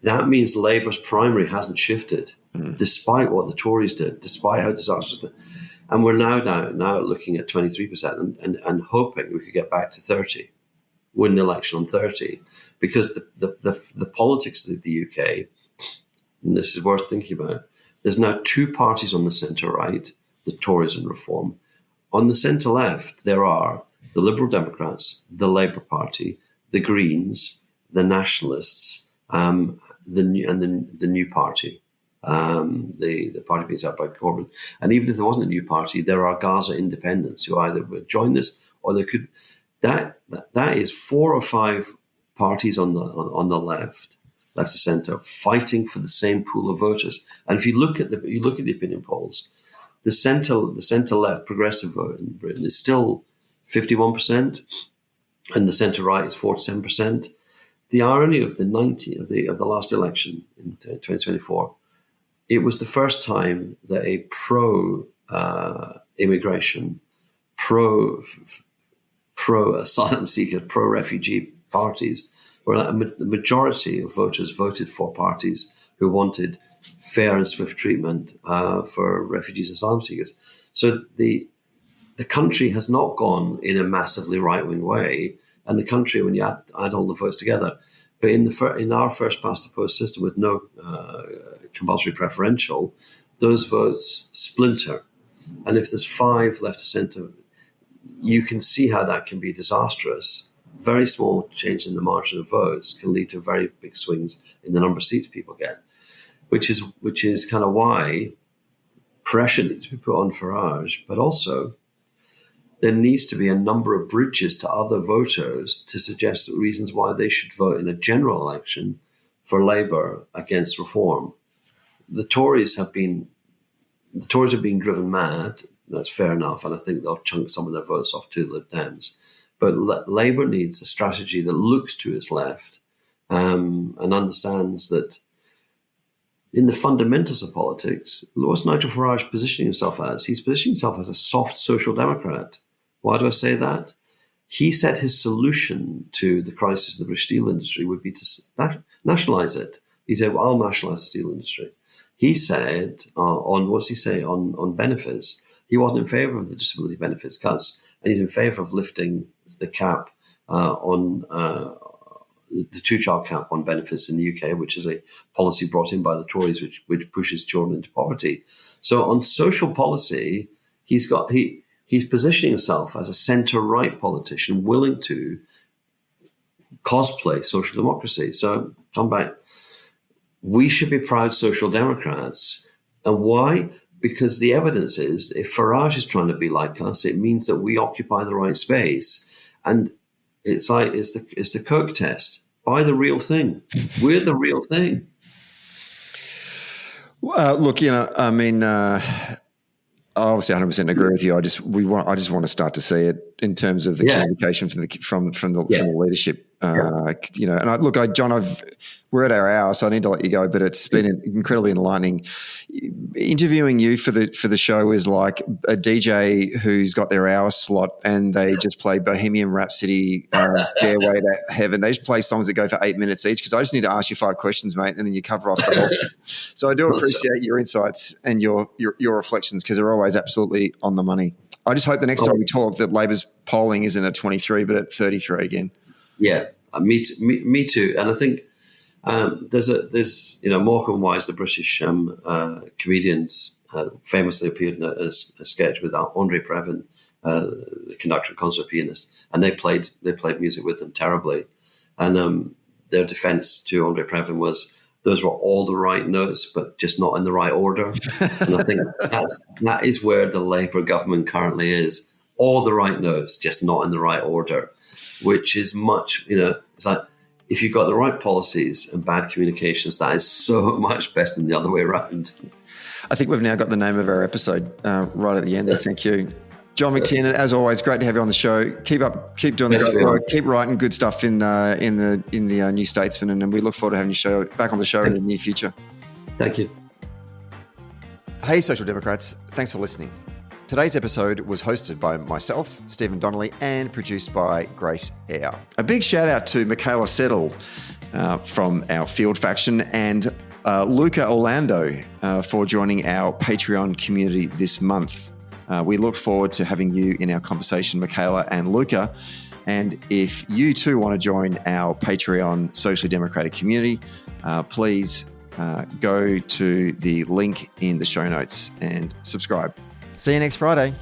Speaker 1: That means Labour's primary hasn't shifted, despite what the Tories did, despite how disastrous it was. And we're now looking at 23% and hoping we could get back to 30, win an election on 30, because the politics of the UK, and this is worth thinking about, there's now 2 parties on the centre-right, the Tories and Reform. On the centre-left, there are the Liberal Democrats, the Labour Party, the Greens, the Nationalists, the new party, the party being set by Corbyn. And even if there wasn't a new party, there are Gaza independents who either would join this or they could. That is 4 or 5 parties on the left of centre, fighting for the same pool of voters. And if you look at the opinion polls, the centre left progressive vote in Britain is still 51%, and the centre right is 47%. The irony of the last election in 2024, it was the first time that a pro immigration, pro asylum seekers, pro refugee parties where the majority of voters voted for parties who wanted fair and swift treatment for refugees and asylum seekers. So the country has not gone in a massively right-wing way, and the country, when you add all the votes together, but in our first past the post system with no compulsory preferential, those votes splinter. And if there's 5 left of centre, you can see how that can be disastrous. Very small change in the margin of votes can lead to very big swings in the number of seats people get, which is kind of why pressure needs to be put on Farage, but also there needs to be a number of bridges to other voters to suggest reasons why they should vote in a general election for Labour against reform. The Tories are being driven mad. That's fair enough, and I think they'll chunk some of their votes off to the Lib Dems. But Labour needs a strategy that looks to its left and understands that in the fundamentals of politics, what's Nigel Farage positioning himself as? He's positioning himself as a soft social democrat. Why do I say that? He said his solution to the crisis in the British steel industry would be to nationalise it. He said, well, I'll nationalise the steel industry. He said on benefits, he wasn't in favour of the disability benefits cuts, and he's in favour of lifting the cap on the 2-child cap on benefits in the UK, which is a policy brought in by the Tories, which pushes children into poverty. So on social policy, he's positioning himself as a centre-right politician willing to cosplay social democracy. So come back. We should be proud social democrats. And why? Because the evidence is if Farage is trying to be like us, it means that we occupy the right space. And it's the Coke test. Buy the real thing. We're the real thing.
Speaker 2: Look, I mean, I obviously 100% agree with you. I just want to start to see it in terms of the communication from the leadership. John, we're at our hour, so I need to let you go. But it's been incredibly enlightening. Interviewing you for the show is like a DJ who's got their hour slot and they just play Bohemian Rhapsody, Stairway to Heaven. They just play songs that go for 8 minutes each because I just need to ask you 5 questions, mate, and then you cover off the whole thing. So I do appreciate your insights and your reflections because they're always absolutely on the money. I just hope the next time we talk that Labor's polling isn't at 23 but at 33 again. Yeah,
Speaker 1: me too. And I think there's Morecambe Wise, the British comedians, famously appeared in a sketch with Andre Previn, the conductor and concert pianist, and they played music with them terribly. And their defence to Andre Previn was those were all the right notes, but just not in the right order. And I think that is where the Labour government currently is. All the right notes, just not in the right order. Which is much, it's like if you've got the right policies and bad communications, that is so much better than the other way around.
Speaker 2: I think we've now got the name of our episode right at the end there. Thank you. John McTernan, as always, great to have you on the show. Keep doing the great work. Keep writing good stuff in the New Statesman, and we look forward to having you back on the show in the near future.
Speaker 1: Thank you.
Speaker 2: Hey, Social Democrats. Thanks for listening. Today's episode was hosted by myself, Stephen Donnelly, and produced by Grace Eyre. A big shout out to Michaela Settle from our field faction and Luca Orlando for joining our Patreon community this month. We look forward to having you in our conversation, Michaela and Luca. And if you too want to join our Patreon Socially Democratic community, please go to the link in the show notes and subscribe. See you next Friday.